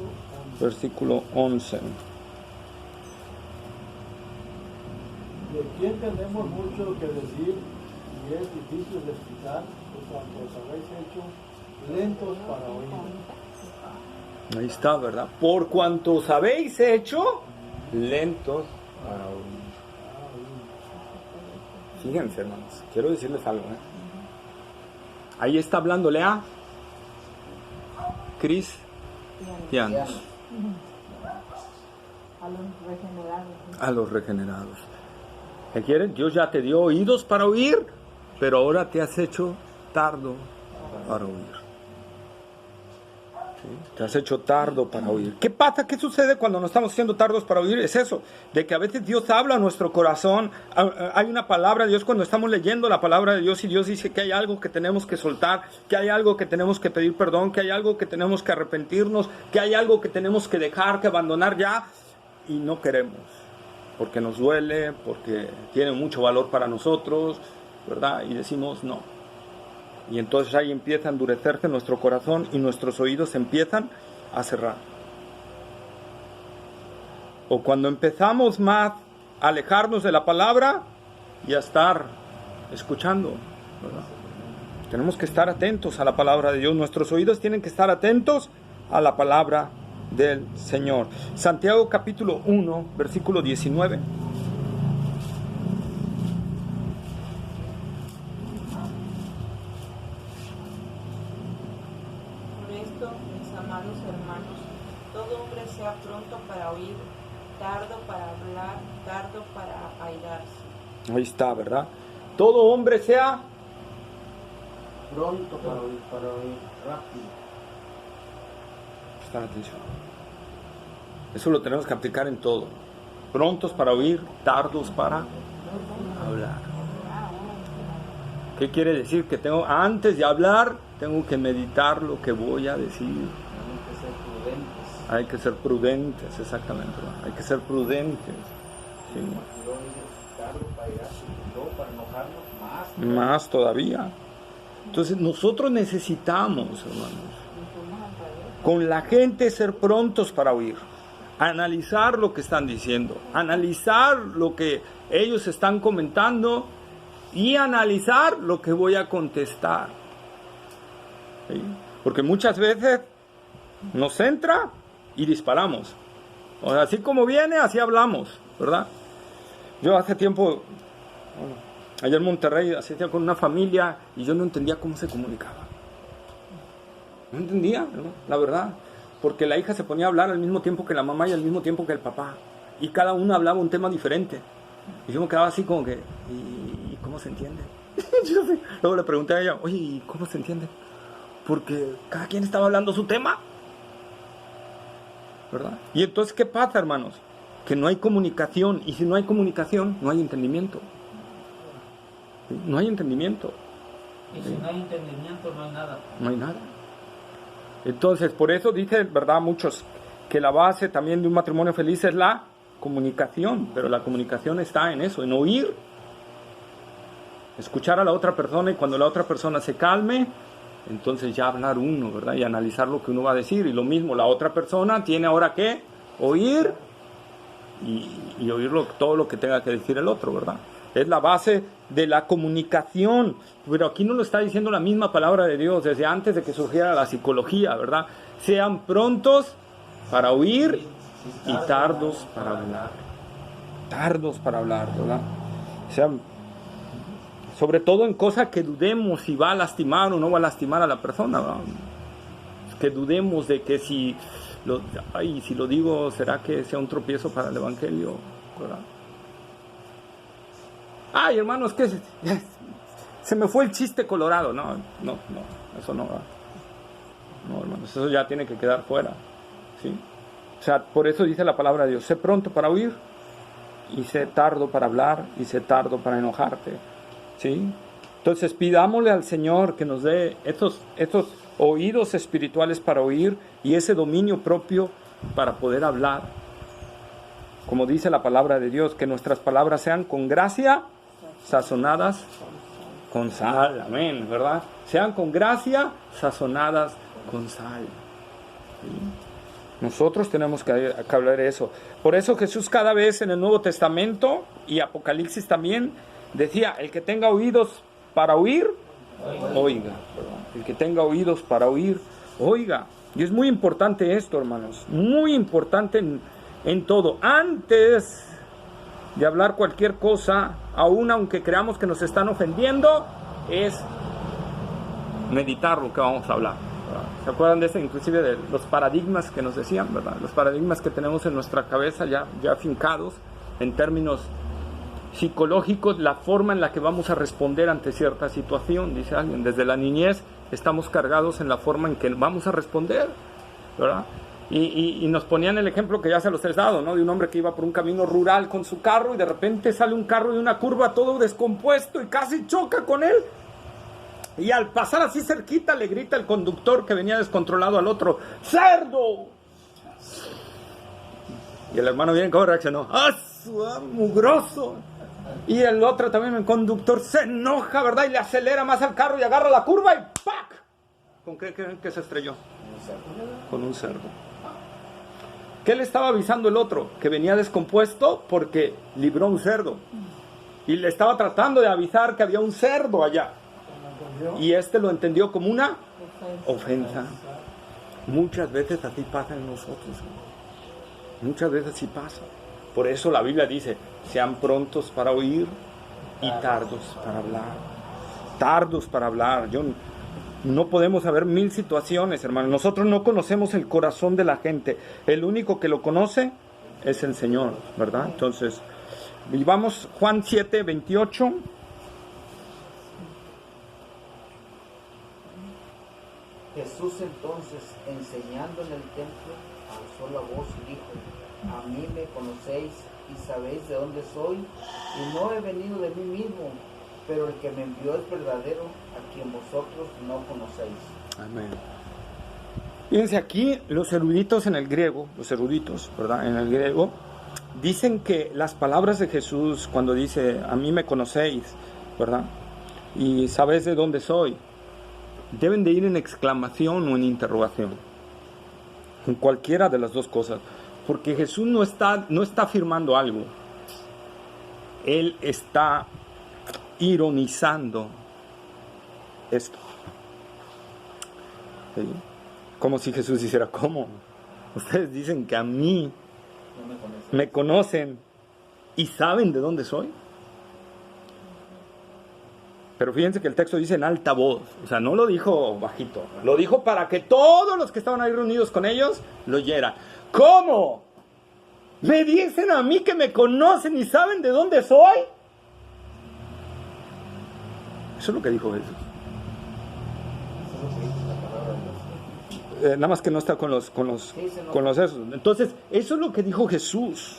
versículo 11. De quien tenemos mucho que decir y es difícil de explicar, por cuanto os habéis hecho lentos para oír. Ahí está, ¿verdad? Por cuanto os habéis hecho lentos para oír. Fíjense, hermanos, quiero decirles algo, Ahí está hablándole a cristianos, a los regenerados. ¿Qué quieren? Dios ya te dio oídos para oír, pero ahora te has hecho tardo para oír. ¿Sí? Te has hecho tardo para oír. ¿Qué pasa? ¿Qué sucede cuando nos estamos haciendo tardos para oír? Es eso, de que a veces Dios habla a nuestro corazón. Hay una palabra de Dios cuando estamos leyendo la palabra de Dios y Dios dice que hay algo que tenemos que soltar, que hay algo que tenemos que pedir perdón, que hay algo que tenemos que arrepentirnos, que hay algo que tenemos que dejar, que abandonar ya, y no queremos, porque nos duele, porque tiene mucho valor para nosotros, ¿verdad? Y decimos no. Y entonces ahí empieza a endurecerse nuestro corazón y nuestros oídos empiezan a cerrar. O cuando empezamos más a alejarnos de la palabra y a estar escuchando, ¿verdad? Tenemos que estar atentos a la palabra de Dios. Nuestros oídos tienen que estar atentos a la palabra del Señor. Santiago capítulo 1, versículo 19. Sea pronto para oír, tardo para hablar, tardo para airarse. Ahí está, ¿verdad? Todo hombre sea Pronto para oír, rápido. prestar atención. Eso lo tenemos que aplicar en todo. Prontos para oír, tardos para hablar. ¿Qué quiere decir? Que tengo, antes de hablar, tengo que meditar lo que voy a decir. Hay que ser prudentes, exactamente. Hay que ser prudentes. Sí. Más todavía. Entonces nosotros necesitamos, hermanos, con la gente ser prontos para oír, analizar lo que están diciendo, analizar lo que ellos están comentando y analizar lo que voy a contestar. ¿Sí? Porque muchas veces nos entra y disparamos. O sea, así como viene, así hablamos, ¿verdad? Yo hace tiempo, allá en Monterrey, asistía con una familia y yo no entendía cómo se comunicaba. No entendía, ¿no? La verdad. Porque la hija se ponía a hablar al mismo tiempo que la mamá y al mismo tiempo que el papá. Y cada uno hablaba un tema diferente. Y yo me quedaba así como que, ¿y cómo se entiende? Luego le pregunté a ella, oye, ¿y cómo se entiende? Porque cada quien estaba hablando su tema, ¿verdad? Y entonces, ¿qué pasa, hermanos? Que no hay comunicación, y si no hay comunicación, no hay entendimiento. ¿Sí? No hay entendimiento. Y si no hay entendimiento, no hay nada. No hay nada. Entonces, por eso dice, ¿verdad?, muchos, que la base también de un matrimonio feliz es la comunicación, pero la comunicación está en eso, en oír, escuchar a la otra persona, y cuando la otra persona se calme, entonces ya hablar uno, ¿verdad? Y analizar lo que uno va a decir. Y lo mismo, la otra persona tiene ahora que oír y oír todo lo que tenga que decir el otro, ¿verdad? Es la base de la comunicación. Pero aquí nos lo está diciendo la misma palabra de Dios desde antes de que surgiera la psicología, ¿verdad? Sean prontos para oír y tardos para hablar. Tardos para hablar, ¿verdad? Sean, sobre todo en cosas que dudemos si va a lastimar o no va a lastimar a la persona, ¿verdad? Que dudemos de que si lo digo, ¿será que sea un tropiezo para el evangelio? ¿Verdad? Ay, hermano, es que se me fue el chiste colorado. No, eso no va. No, hermanos, eso ya tiene que quedar fuera. ¿Sí? sea, por eso dice la palabra de Dios, sé pronto para oír y sé tardo para hablar y sé tardo para enojarte, ¿sí? Entonces pidámosle al Señor que nos dé estos oídos espirituales para oír y ese dominio propio para poder hablar. Como dice la palabra de Dios, que nuestras palabras sean con gracia, sazonadas con sal, amén, ¿verdad? Sean con gracia, sazonadas con sal. ¿Sí? Nosotros tenemos que hablar eso. Por eso Jesús cada vez en el Nuevo Testamento y Apocalipsis también decía, el que tenga oídos para oír, oiga. El que tenga oídos para oír, oiga. Y es muy importante esto, hermanos, muy importante en todo. Antes de hablar cualquier cosa, aún aunque creamos que nos están ofendiendo, es meditar lo que vamos a hablar, ¿verdad? ¿Se acuerdan de inclusive de los paradigmas que nos decían, ¿verdad? Los paradigmas que tenemos en nuestra cabeza ya afincados en términos psicológicos, la forma en la que vamos a responder ante cierta situación, dice alguien. Desde la niñez estamos cargados en la forma en que vamos a responder, ¿verdad? Y nos ponían el ejemplo que ya se los he dado, ¿no? De un hombre que iba por un camino rural con su carro y de repente sale un carro de una curva todo descompuesto y casi choca con él. Y al pasar así cerquita le grita el conductor que venía descontrolado al otro, ¡cerdo! Y el hermano bien, ¿cómo reaccionó? ¡Ah, mugroso! Y el otro también, el conductor, se enoja, ¿verdad? Y le acelera más al carro y agarra la curva y ¡pac! ¿Con qué creen que se estrelló? Con un cerdo. ¿Qué le estaba avisando el otro? Que venía descompuesto porque libró un cerdo. Y le estaba tratando de avisar que había un cerdo allá. Y este lo entendió como una ofensa. Muchas veces así pasa en nosotros. Muchas veces así pasa. Por eso la Biblia dice, sean prontos para oír y tardos para hablar. Tardos para hablar. No podemos saber 1000 situaciones, hermano. Nosotros no conocemos el corazón de la gente. El único que lo conoce es el Señor, ¿verdad? Entonces, vamos Juan 7, 28. Jesús entonces, enseñando en el templo, alzó la voz y dijo, a mí me conocéis y sabéis de dónde soy, y no he venido de mí mismo, pero el que me envió es verdadero, a quien vosotros no conocéis. Amén. Fíjense aquí, los eruditos en el griego, ¿verdad? En el griego, dicen que las palabras de Jesús, cuando dice, a mí me conocéis, ¿verdad? Y sabéis de dónde soy, deben de ir en exclamación o en interrogación. En cualquiera de las dos cosas. Porque Jesús no está afirmando algo. Él está ironizando esto. ¿Sí? Como si Jesús dijera, ¿cómo? Ustedes dicen que a mí me conocen y saben de dónde soy. Pero fíjense que el texto dice en alta voz, o sea, no lo dijo bajito, lo dijo para que todos los que estaban ahí reunidos con ellos lo oyeran. ¿Cómo? ¿Me dicen a mí que me conocen y saben de dónde soy? Eso es lo que dijo Jesús. Nada más que no está con los esos. Entonces, eso es lo que dijo Jesús.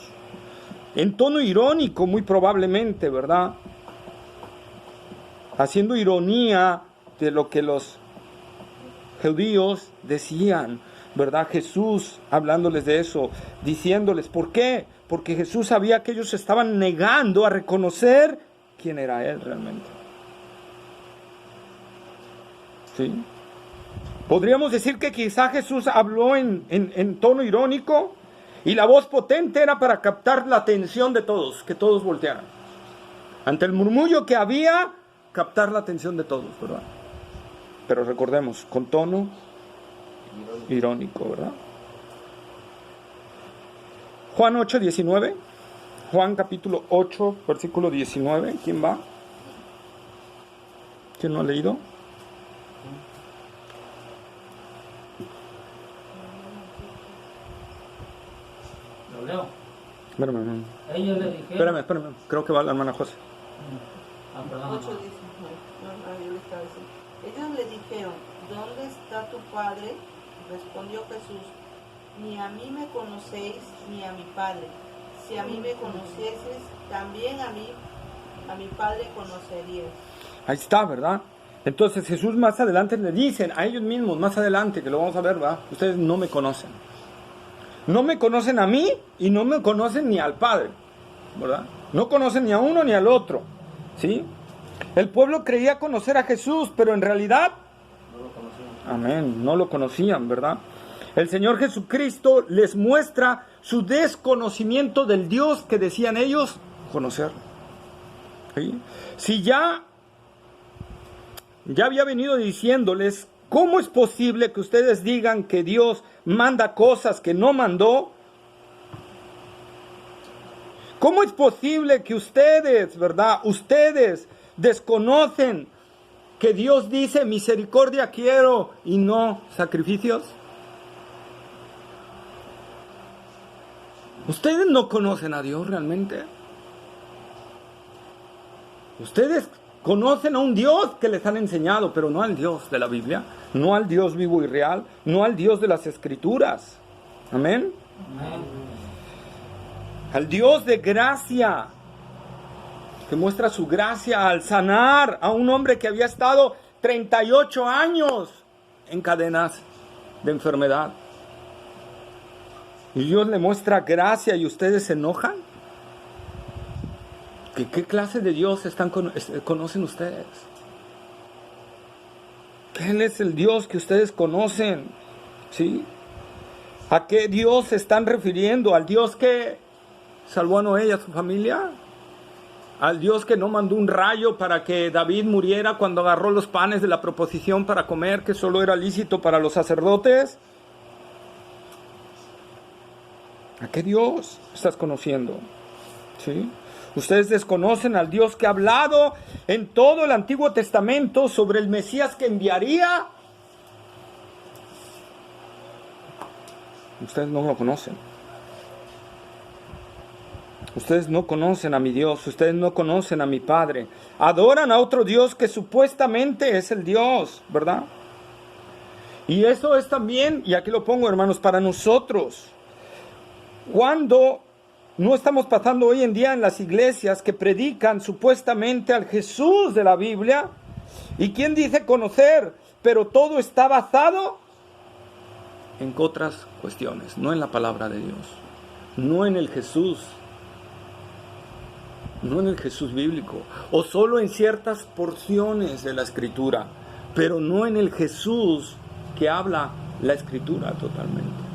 En tono irónico, muy probablemente, ¿verdad? Haciendo ironía de lo que los judíos decían, ¿verdad? Jesús hablándoles de eso, diciéndoles, ¿por qué? Porque Jesús sabía que ellos estaban negando a reconocer quién era Él realmente. ¿Sí? Podríamos decir que quizá Jesús habló en tono irónico y la voz potente era para captar la atención de todos, que todos voltearan. Ante el murmullo que había, captar la atención de todos, ¿verdad? Pero recordemos, con tono irónico, ¿verdad? Juan 8, 19. Juan capítulo 8, versículo 19. ¿Quién va? ¿Quién no ha leído? Lo leo. Espérame. Ellos le dijeron... Espérame. Creo que va la hermana José. Perdón. 8 dice, ellos le dijeron, ¿dónde está tu padre? Respondió Jesús, ni a mí me conocéis, ni a mi Padre. Si a mí me conocieses, también a mi Padre conoceríais. Ahí está, ¿verdad? Entonces Jesús más adelante le dicen a ellos mismos, más adelante, que lo vamos a ver, ¿verdad? Ustedes no me conocen. No me conocen a mí y no me conocen ni al Padre, ¿verdad? No conocen ni a uno ni al otro, ¿sí? El pueblo creía conocer a Jesús, pero en realidad, No lo conocían. amén, no lo conocían, ¿verdad? El Señor Jesucristo les muestra su desconocimiento del Dios que decían ellos conocer. ¿Sí? Si ya había venido diciéndoles, ¿cómo es posible que ustedes digan que Dios manda cosas que no mandó? ¿Cómo es posible que ustedes, verdad, ustedes desconocen que Dios dice misericordia quiero y no sacrificios? ¿Ustedes no conocen a Dios realmente? Ustedes conocen a un Dios que les han enseñado, pero no al Dios de la Biblia, no al Dios vivo y real, no al Dios de las Escrituras. Amén. Amén. Al Dios de gracia, que muestra su gracia al sanar a un hombre que había estado 38 años en cadenas de enfermedad. Y Dios le muestra gracia y ustedes se enojan. ¿Qué clase de Dios conocen ustedes? ¿Quién es el Dios que ustedes conocen? ¿Sí? ¿A qué Dios se están refiriendo? ¿Al Dios que salvó a Noé y a su familia? ¿Al Dios que no mandó un rayo para que David muriera cuando agarró los panes de la proposición para comer, que solo era lícito para los sacerdotes? ¿A qué Dios estás conociendo? ¿Sí? Ustedes desconocen al Dios que ha hablado en todo el Antiguo Testamento sobre el Mesías que enviaría. Ustedes no lo conocen. Ustedes no conocen a mi Dios, ustedes no conocen a mi Padre. Adoran a otro Dios que supuestamente es el Dios, ¿verdad? Y eso es también, y aquí lo pongo, hermanos, para nosotros. Cuando no estamos pasando hoy en día en las iglesias que predican supuestamente al Jesús de la Biblia, ¿y quién dice conocer? Pero todo está basado en otras cuestiones, no en la palabra de Dios, no en el Jesús, no en el Jesús bíblico, o solo en ciertas porciones de la Escritura, pero no en el Jesús que habla la Escritura totalmente.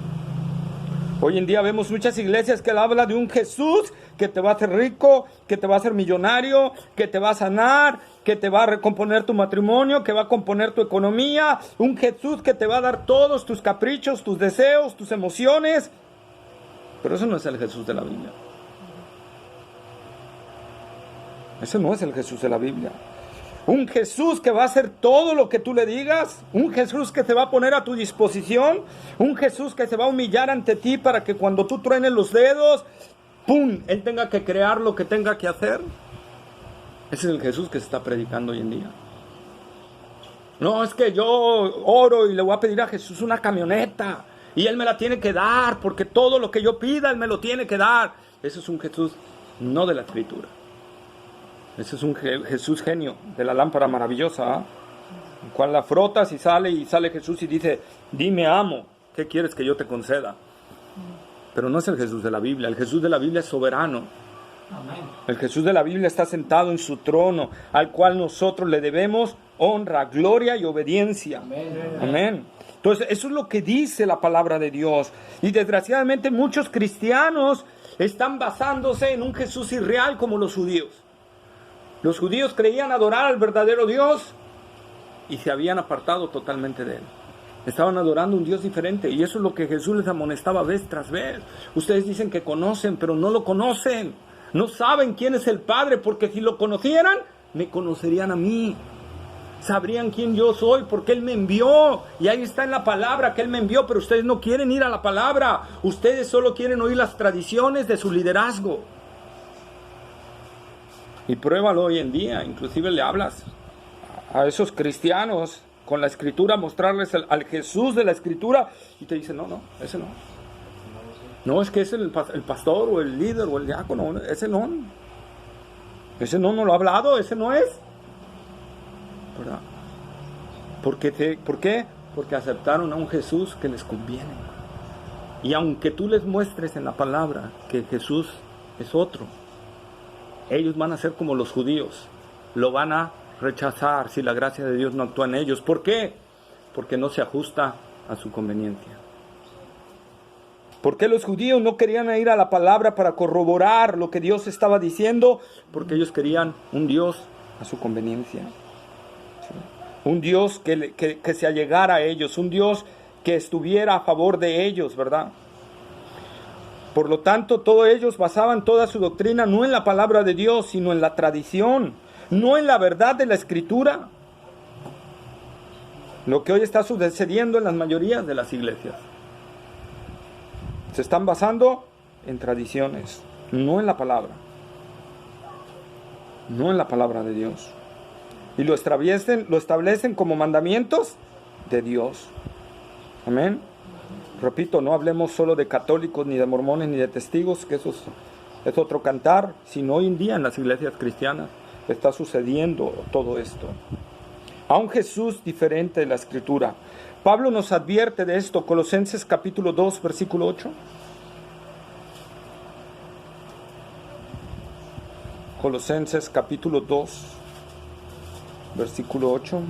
Hoy en día vemos muchas iglesias que hablan de un Jesús que te va a hacer rico, que te va a hacer millonario, que te va a sanar, que te va a recomponer tu matrimonio, que va a componer tu economía. Un Jesús que te va a dar todos tus caprichos, tus deseos, tus emociones. Pero eso no es el Jesús de la Biblia. Ese no es el Jesús de la Biblia. Un Jesús que va a hacer todo lo que tú le digas. Un Jesús que te va a poner a tu disposición. Un Jesús que se va a humillar ante ti para que cuando tú truenes los dedos, ¡pum!, Él tenga que crear lo que tenga que hacer. Ese es el Jesús que se está predicando hoy en día. No, es que yo oro y le voy a pedir a Jesús una camioneta y Él me la tiene que dar porque todo lo que yo pida Él me lo tiene que dar. Ese es un Jesús no de la Escritura. Ese es un Jesús genio de la lámpara maravillosa, ¿eh? El cual la frotas y sale Jesús y dice, dime amo, ¿qué quieres que yo te conceda? Pero no es el Jesús de la Biblia. El Jesús de la Biblia es soberano. Amén. El Jesús de la Biblia está sentado en su trono, al cual nosotros le debemos honra, gloria y obediencia. Amén. Amén. Entonces, eso es lo que dice la palabra de Dios. Y desgraciadamente muchos cristianos están basándose en un Jesús irreal como los judíos. Los judíos creían adorar al verdadero Dios y se habían apartado totalmente de Él. Estaban adorando un Dios diferente y eso es lo que Jesús les amonestaba vez tras vez. Ustedes dicen que conocen, pero no lo conocen. No saben quién es el Padre, porque si lo conocieran, me conocerían a mí. Sabrían quién yo soy, porque Él me envió. Y ahí está en la palabra que Él me envió, pero ustedes no quieren ir a la palabra. Ustedes solo quieren oír las tradiciones de su liderazgo. Y pruébalo hoy en día, inclusive le hablas a esos cristianos con la Escritura, mostrarles al Jesús de la Escritura, y te dicen, no, ese no. No, es que es el pastor o el líder o el diácono, ese no. Ese no lo ha hablado, ese no es. ¿Verdad? ¿Por qué? Porque aceptaron a un Jesús que les conviene. Y aunque tú les muestres en la palabra que Jesús es otro, ellos van a ser como los judíos. Lo van a rechazar si la gracia de Dios no actúa en ellos. ¿Por qué? Porque no se ajusta a su conveniencia. ¿Por qué los judíos no querían ir a la palabra para corroborar lo que Dios estaba diciendo? Porque ellos querían un Dios a su conveniencia. ¿Sí? Un Dios que se allegara a ellos, un Dios que estuviera a favor de ellos, ¿verdad? Por lo tanto, todos ellos basaban toda su doctrina no en la palabra de Dios, sino en la tradición, no en la verdad de la Escritura. Lo que hoy está sucediendo en las mayorías de las iglesias. Se están basando en tradiciones, no en la palabra. No en la palabra de Dios. Y lo establecen como mandamientos de Dios. Amén. Repito, no hablemos solo de católicos, ni de mormones, ni de testigos, que eso es otro cantar, sino hoy en día en las iglesias cristianas está sucediendo todo esto. A un Jesús diferente de la Escritura. Pablo nos advierte de esto, Colosenses capítulo 2, versículo 8. Colosenses capítulo 2, versículo 8.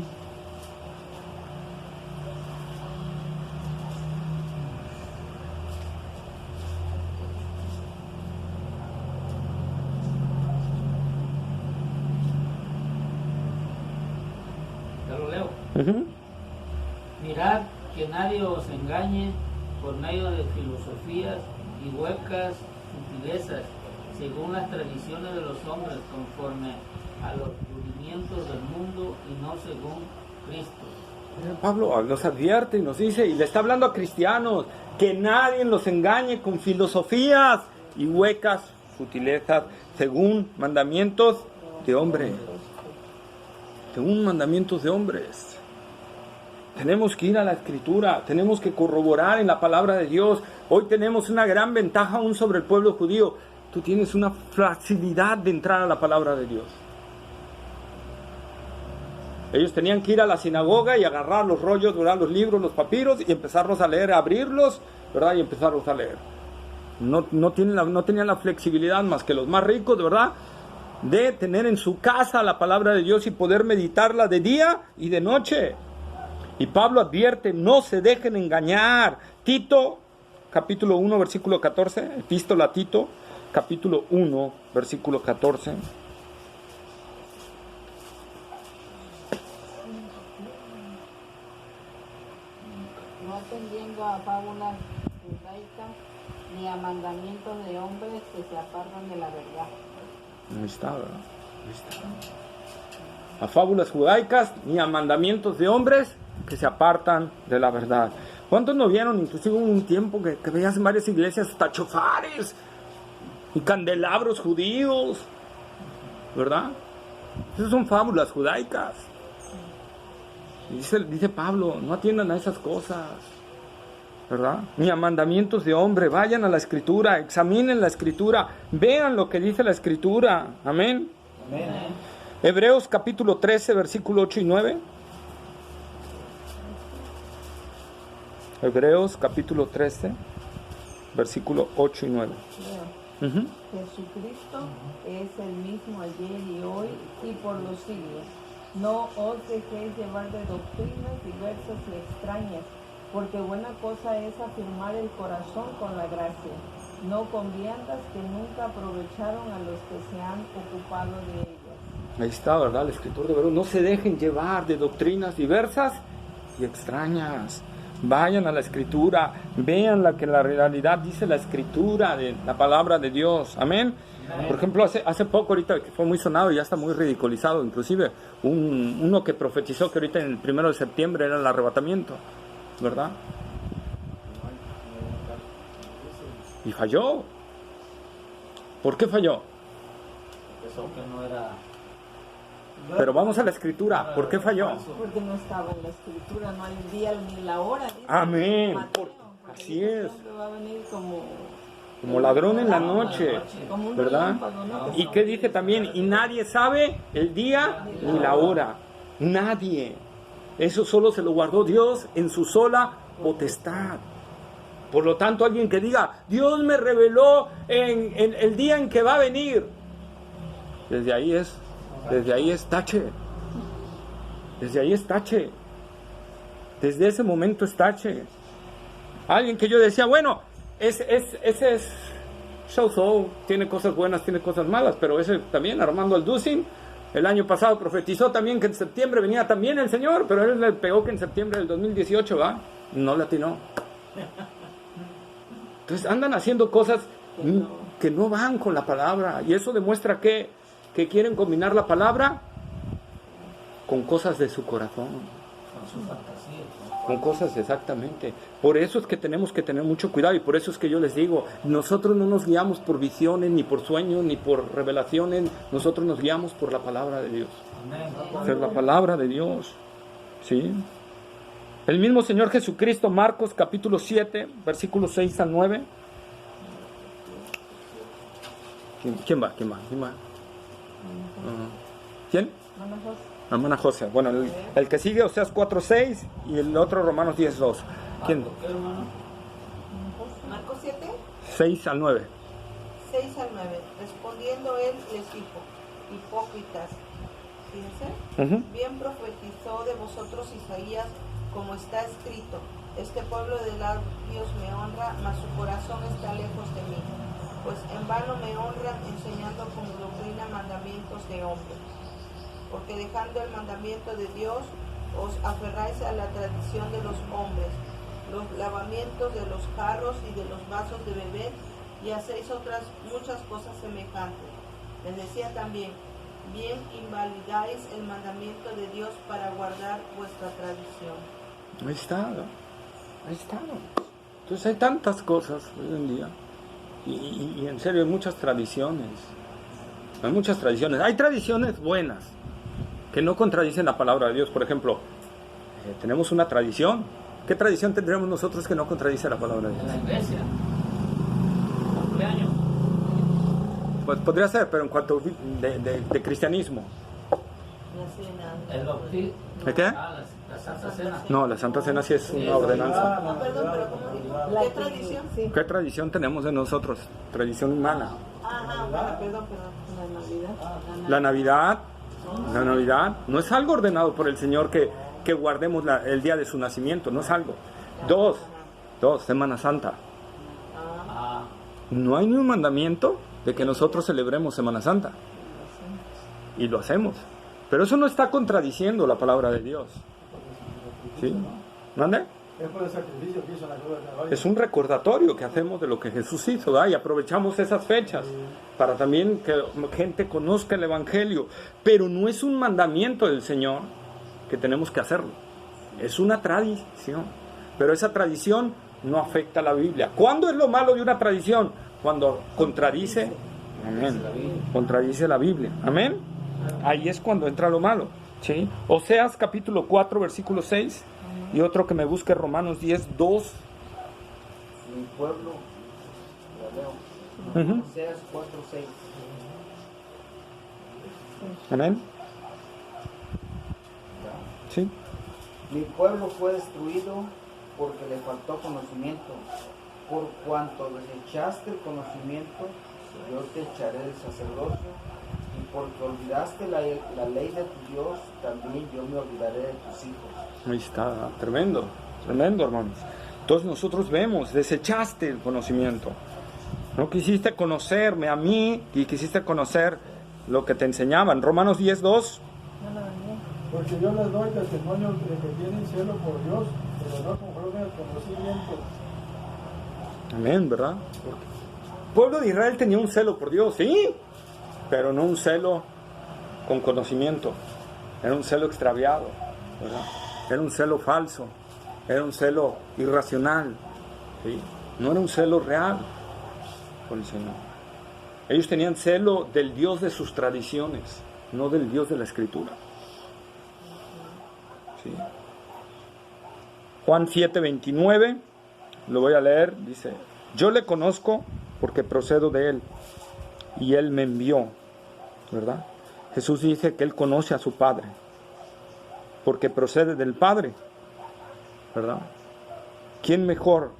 Ya lo leo. Uh-huh. Mirad que nadie os engañe por medio de filosofías y huecas sutilezas, según las tradiciones de los hombres, conforme a los rudimientos del mundo y no según Cristo. Pablo nos advierte y nos dice, y le está hablando a cristianos, que nadie los engañe con filosofías y huecas sutilezas, según mandamientos de hombres. Según mandamientos de hombres. Tenemos que ir a la Escritura, tenemos que corroborar en la palabra de Dios. Hoy tenemos una gran ventaja aún sobre el pueblo judío. Tú tienes una facilidad de entrar a la palabra de Dios. Ellos tenían que ir a la sinagoga y agarrar los rollos, ¿verdad? Los libros, los papiros y empezarlos a leer, abrirlos, ¿verdad? Y empezarlos a leer. No tenían la flexibilidad más que los más ricos, ¿verdad? De tener en su casa la palabra de Dios y poder meditarla de día y de noche. Y Pablo advierte, no se dejen engañar. Tito, capítulo 1, versículo 14, epístola a Tito, capítulo 1, versículo 14. No atendiendo a fábulas judaicas ni a mandamientos de hombres que se apartan de la verdad. Ahí está, ¿verdad? Ahí está. A fábulas judaicas ni a mandamientos de hombres que se apartan de la verdad. ¿Cuántos no vieron? Inclusive hubo un tiempo que veías en varias iglesias hasta chofares y candelabros judíos, ¿verdad? Esas son fábulas judaicas. Y dice Pablo, no atiendan a esas cosas, ¿verdad? Ni a mandamientos de hombre. Vayan a la Escritura, examinen la Escritura, vean lo que dice la Escritura. Amén. Amén. Hebreos capítulo 13, versículo 8 y 9. Hebreos capítulo 13, versículo 8 y 9. Leo. Jesucristo es el mismo ayer y hoy y por los siglos. No os dejéis llevar de doctrinas diversas y extrañas, porque buena cosa es afirmar el corazón con la gracia, no con viandas que nunca aprovecharon a los que se han ocupado de ellas. Ahí está, ¿verdad? El escritor de Hebreos. No se dejen llevar de doctrinas diversas y extrañas. Vayan a la Escritura, vean la que la realidad dice la Escritura, de la palabra de Dios. Amén. Por ejemplo, hace poco, ahorita que fue muy sonado y ya está muy ridiculizado, inclusive uno que profetizó que ahorita en el 1 de septiembre era el arrebatamiento, ¿verdad? Y falló. ¿Por qué falló? Eso que no era... Pero vamos a la Escritura. ¿Por qué falló? Porque no estaba en la Escritura, no hay el día ni la hora. Dice Amén. Mateo, Así es. siempre va a venir como como ladrón en la noche, Como un ¿verdad? relámpago, ¿no? ¿Y qué dice también? Y nadie sabe el día ni la hora. Nadie. Eso solo se lo guardó Dios en su sola potestad. Por lo tanto, alguien que diga, Dios me reveló en el día en que va a venir. Desde ahí es tache. Desde ahí es tache. Desde ese momento es tache. Alguien que yo decía, bueno, ese es show, tiene cosas buenas, tiene cosas malas, pero ese también, Armando Alducin, el año pasado profetizó también que en septiembre venía también el Señor, pero él le pegó que en septiembre del 2018, ¿va? No le atinó. Entonces andan haciendo cosas que no van con la palabra, y eso demuestra que quieren combinar la palabra con cosas de su corazón. Con su fantasía. Con cosas exactamente. Por eso es que tenemos que tener mucho cuidado, y por eso es que yo les digo, nosotros no nos guiamos por visiones, ni por sueños, ni por revelaciones, nosotros nos guiamos por la palabra de Dios. Es la palabra de Dios. ¿Sí? El mismo Señor Jesucristo, Marcos capítulo 7, versículos 6 al 9. ¿Quién va? ¿Quién? Hermana José. Bueno, el que sigue, Oseas 4:6, y el otro Romanos 10:2. ¿Quién? Marcos 7, 6 al 9. 6 al 9. Respondiendo él les dijo, hipócritas, fíjense, bien profetizó de vosotros Isaías, como está escrito, este pueblo de labios me honra, mas su corazón está lejos de mí, pues en vano me honran enseñando con doctrina mandamientos de hombres. Porque dejando el mandamiento de Dios, os aferráis a la tradición de los hombres, los lavamientos de los jarros y de los vasos de beber, y hacéis otras muchas cosas semejantes. Les decía también, bien invalidáis el mandamiento de Dios para guardar vuestra tradición. Ahí está. Entonces hay tantas cosas hoy en día, y en serio hay muchas tradiciones. Hay tradiciones buenas, que no contradicen la palabra de Dios. Por ejemplo, tenemos una tradición. ¿Qué tradición tendremos nosotros que no contradice la palabra de Dios? En la iglesia. Cumpleaños. Pues podría ser, pero en cuanto de cristianismo. El bautismo. ¿De qué? La Santa Cena. No, la Santa Cena sí es una ordenanza. Ah, perdón, pero ¿cómo dijo? ¿Qué tradición? Sí. ¿Qué tradición tenemos de nosotros? Tradición humana. Bueno, perdón. La Navidad no es algo ordenado por el Señor que guardemos el día de su nacimiento, no es algo. Dos, Semana Santa. No hay ni un mandamiento de que nosotros celebremos Semana Santa. Y lo hacemos. Pero eso no está contradiciendo la palabra de Dios. ¿Sí? ¿Mande? Es por el sacrificio que hizo en la cruz del Calvario. Es un recordatorio que hacemos de lo que Jesús hizo, ¿verdad? Y aprovechamos esas fechas para también que gente conozca el Evangelio. Pero no es un mandamiento del Señor que tenemos que hacerlo. Es una tradición. Pero esa tradición no afecta a la Biblia. ¿Cuándo es lo malo de una tradición? Cuando contradice, amén, contradice la Biblia. Amén. Ahí es cuando entra lo malo. ¿Sí? Oseas capítulo 4, versículo 6. Y otro que me busque, Romanos 10:2. Mi pueblo, la leo. Oseas 4:6. Amén. Sí. Mi pueblo fue destruido porque le faltó conocimiento. Por cuanto desechaste el conocimiento, yo te echaré del sacerdocio. Y porque olvidaste la ley de tu Dios, también yo me olvidaré de tus hijos. Ahí está, tremendo, hermanos. Entonces nosotros vemos, desechaste el conocimiento. No quisiste conocerme a mí y quisiste conocer lo que te enseñaban. Romanos 10:2. Porque yo les doy testimonio de que tienen celo por Dios, pero no conforme al conocimiento. Amén, ¿verdad? El pueblo de Israel tenía un celo por Dios, sí, pero no un celo con conocimiento. Era un celo extraviado, ¿verdad? Era un celo falso, era un celo irracional, ¿sí? No era un celo real por el Señor. Ellos tenían celo del Dios de sus tradiciones, no del Dios de la Escritura. ¿Sí? Juan 7:29, lo voy a leer, dice: yo le conozco porque procedo de Él y Él me envió, ¿verdad? Jesús dice que Él conoce a su Padre, porque procede del Padre, ¿verdad? ¿Quién mejor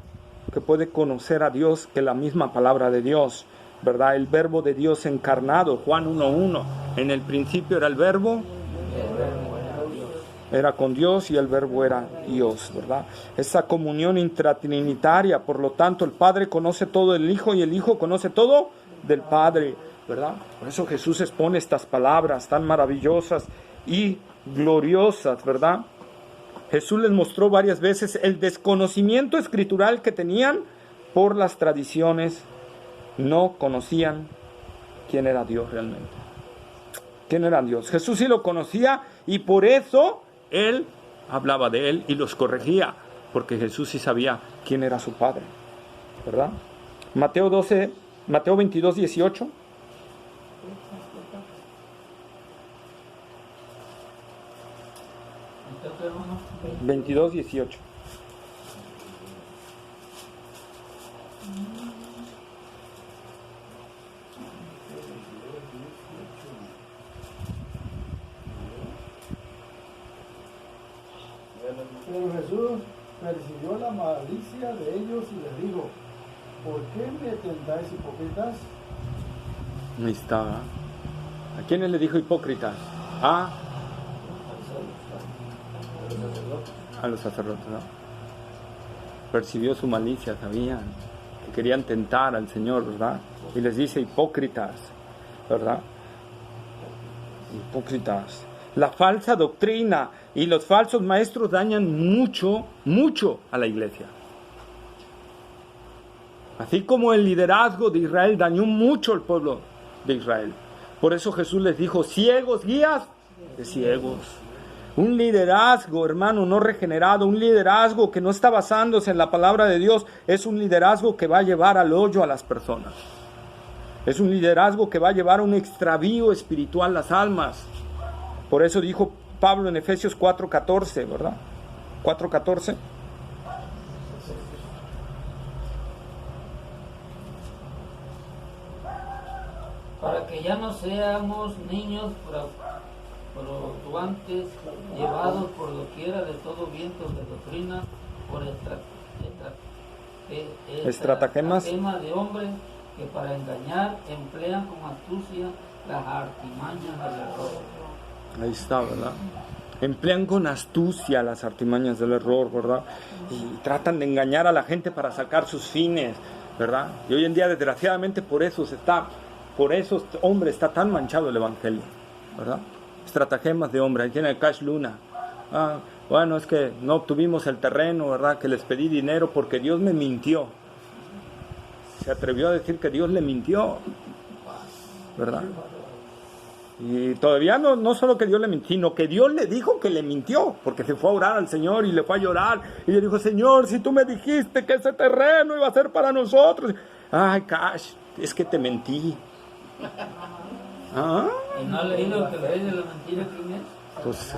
que puede conocer a Dios que la misma palabra de Dios, ¿verdad? El verbo de Dios encarnado, Juan 1:1, en el principio era el verbo, era con Dios y el verbo era Dios, ¿verdad? Esa comunión intratrinitaria, por lo tanto el Padre conoce todo del Hijo y el Hijo conoce todo del Padre, ¿verdad? Por eso Jesús expone estas palabras tan maravillosas y gloriosas, ¿verdad? Jesús les mostró varias veces el desconocimiento escritural que tenían por las tradiciones. No conocían quién era Dios realmente. ¿Quién era Dios? Jesús sí lo conocía y por eso Él hablaba de Él y los corregía, porque Jesús sí sabía quién era su Padre, ¿verdad? Mateo 22:18. 22:18. Pero Jesús percibió la malicia de ellos y les dijo: ¿por qué me tentáis, hipócritas? Ahí está. ¿A quiénes le dijo hipócritas? A los sacerdotes, ¿no? Percibió su malicia, sabían que querían tentar al Señor, ¿verdad? Y les dice hipócritas, ¿verdad? Hipócritas. La falsa doctrina y los falsos maestros dañan mucho, mucho a la iglesia. Así como el liderazgo de Israel dañó mucho al pueblo de Israel. Por eso Jesús les dijo: ciegos, guías de ciegos. Un liderazgo, hermano, no regenerado, un liderazgo que no está basándose en la palabra de Dios, es un liderazgo que va a llevar al hoyo a las personas. Es un liderazgo que va a llevar a un extravío espiritual las almas. Por eso dijo Pablo en Efesios 4:14, ¿verdad? 4:14. Para que ya no seamos niños fluctuantes, llevados por doquiera de todo viento de doctrina, por estratagemas de hombres que para engañar emplean con astucia las artimañas del error. Ahí está, ¿verdad? Emplean con astucia las artimañas del error, ¿verdad? Y tratan de engañar a la gente para sacar sus fines, ¿verdad? Y hoy en día, desgraciadamente, por eso hombre está tan manchado el evangelio, ¿verdad? Estratagemas de hombre. Ahí tiene el Cash Luna. Bueno, es que no obtuvimos el terreno, ¿verdad? Que les pedí dinero porque Dios me mintió. Se atrevió a decir que Dios le mintió, ¿verdad? Y todavía no solo que Dios le mintió, sino que Dios le dijo que le mintió, porque se fue a orar al Señor y le fue a llorar y le dijo: Señor, si tú me dijiste que ese terreno iba a ser para nosotros. Ay, Cash, es que te mentí. ¿Ah? ¿Y no ha leído que la ley de la mentira quién es? Pues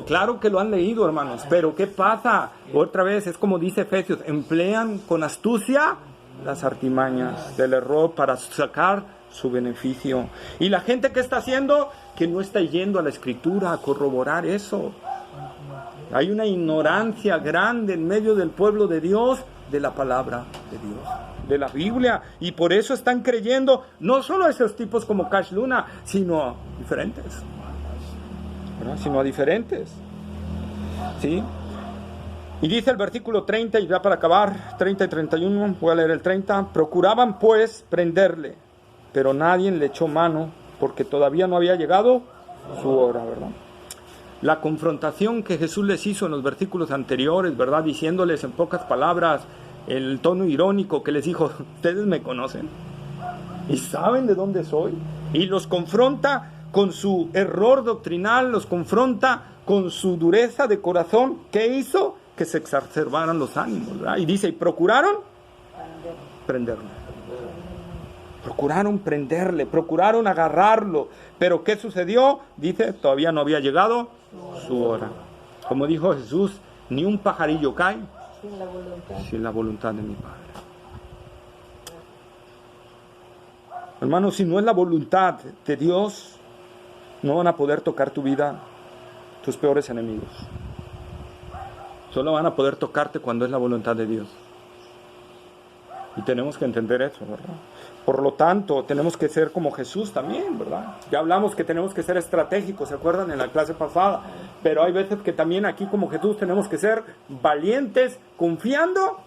claro que lo han leído, hermanos, pero ¿qué pasa? Otra vez, es como dice Efesios, emplean con astucia las artimañas del error para sacar su beneficio. Y la gente que está haciendo, que no está yendo a la Escritura a corroborar eso. Hay una ignorancia grande en medio del pueblo de Dios de la palabra de Dios, de la Biblia, y por eso están creyendo no solo a esos tipos como Cash Luna, sino a diferentes, ¿verdad? Sino a diferentes, ¿sí? Y dice el versículo 30, y ya para acabar, 30 y 31, voy a leer el 30. Procuraban pues prenderle, pero nadie le echó mano, porque todavía no había llegado su hora, ¿verdad? La confrontación que Jesús les hizo en los versículos anteriores, ¿verdad? Diciéndoles en pocas palabras, el tono irónico que les dijo: ustedes me conocen y saben de dónde soy. Y los confronta con su error doctrinal, los confronta con su dureza de corazón. ¿Qué hizo? Que se exacerbaran los ánimos, ¿verdad? Y dice: y procuraron prenderle. Procuraron prenderle, procuraron agarrarlo. Pero ¿qué sucedió? Dice: todavía no había llegado su hora. Como dijo Jesús: ni un pajarillo cae sin la voluntad de mi Padre. Hermanos, si no es la voluntad de Dios, no van a poder tocar tu vida tus peores enemigos. Solo van a poder tocarte cuando es la voluntad de Dios. Y tenemos que entender eso, ¿verdad? Por lo tanto, tenemos que ser como Jesús también, ¿verdad? Ya hablamos que tenemos que ser estratégicos, ¿se acuerdan en la clase pasada? Pero hay veces que también aquí como Jesús tenemos que ser valientes, confiando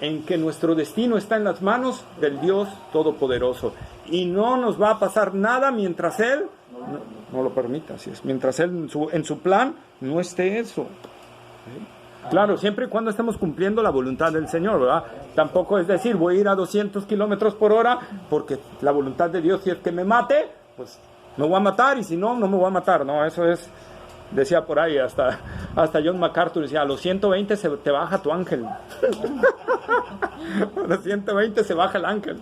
en que nuestro destino está en las manos del Dios Todopoderoso. Y no nos va a pasar nada mientras Él no lo permita, así es. Mientras Él en su plan no esté eso. ¿Sí? Claro, siempre y cuando estemos cumpliendo la voluntad del Señor, ¿verdad? Tampoco es decir, voy a ir a 200 kilómetros por hora, porque la voluntad de Dios, si es que me mate, pues me voy a matar, y si no, no me voy a matar. No, eso es, decía por ahí, hasta John MacArthur decía, a los 120 se te baja tu ángel. A los 120 se baja el ángel.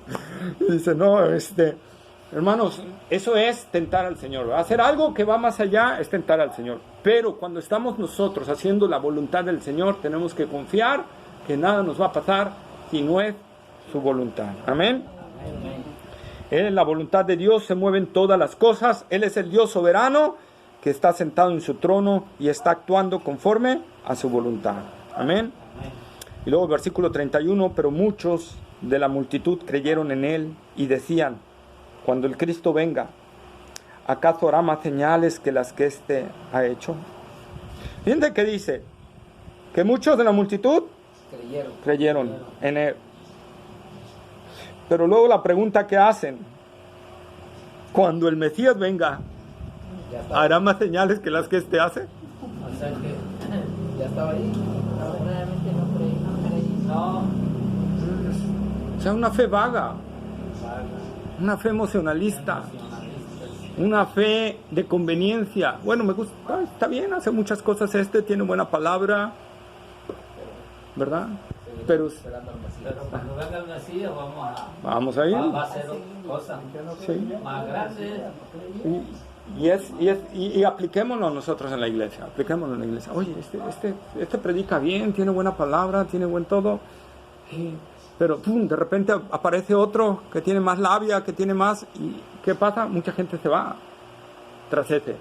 Y dice, no, hermanos, eso es tentar al Señor, ¿verdad? Hacer algo que va más allá es tentar al Señor. Pero cuando estamos nosotros haciendo la voluntad del Señor, tenemos que confiar que nada nos va a pasar si no es su voluntad. Amén. En la voluntad de Dios se mueven todas las cosas. Él es el Dios soberano que está sentado en su trono y está actuando conforme a su voluntad. Amén. Y luego el versículo 31, pero muchos de la multitud creyeron en él y decían, cuando el Cristo venga, ¿acaso hará más señales que las que éste ha hecho? Fíjense que dice, que muchos de la multitud creyeron en él. Pero luego la pregunta que hacen, cuando el Mesías venga, ¿hará más señales que las que éste hace? O sea que Ya estaba ahí. No, realmente no creí. no, O sea, una fe vaga, una fe emocionalista, una fe de conveniencia. Bueno, me gusta, está bien, hace muchas cosas tiene buena palabra, ¿verdad? Pero cuando venga el Mesías vamos a ir. va a ser cosas Sí. más grandes. Y apliquémoslo nosotros en la iglesia. Apliquémoslo en la iglesia. Oye, este predica bien, tiene buena palabra, tiene buen todo. Pero pum, de repente aparece otro que tiene más labia, que tiene más. ¿Y qué pasa? Mucha gente se va tras ese.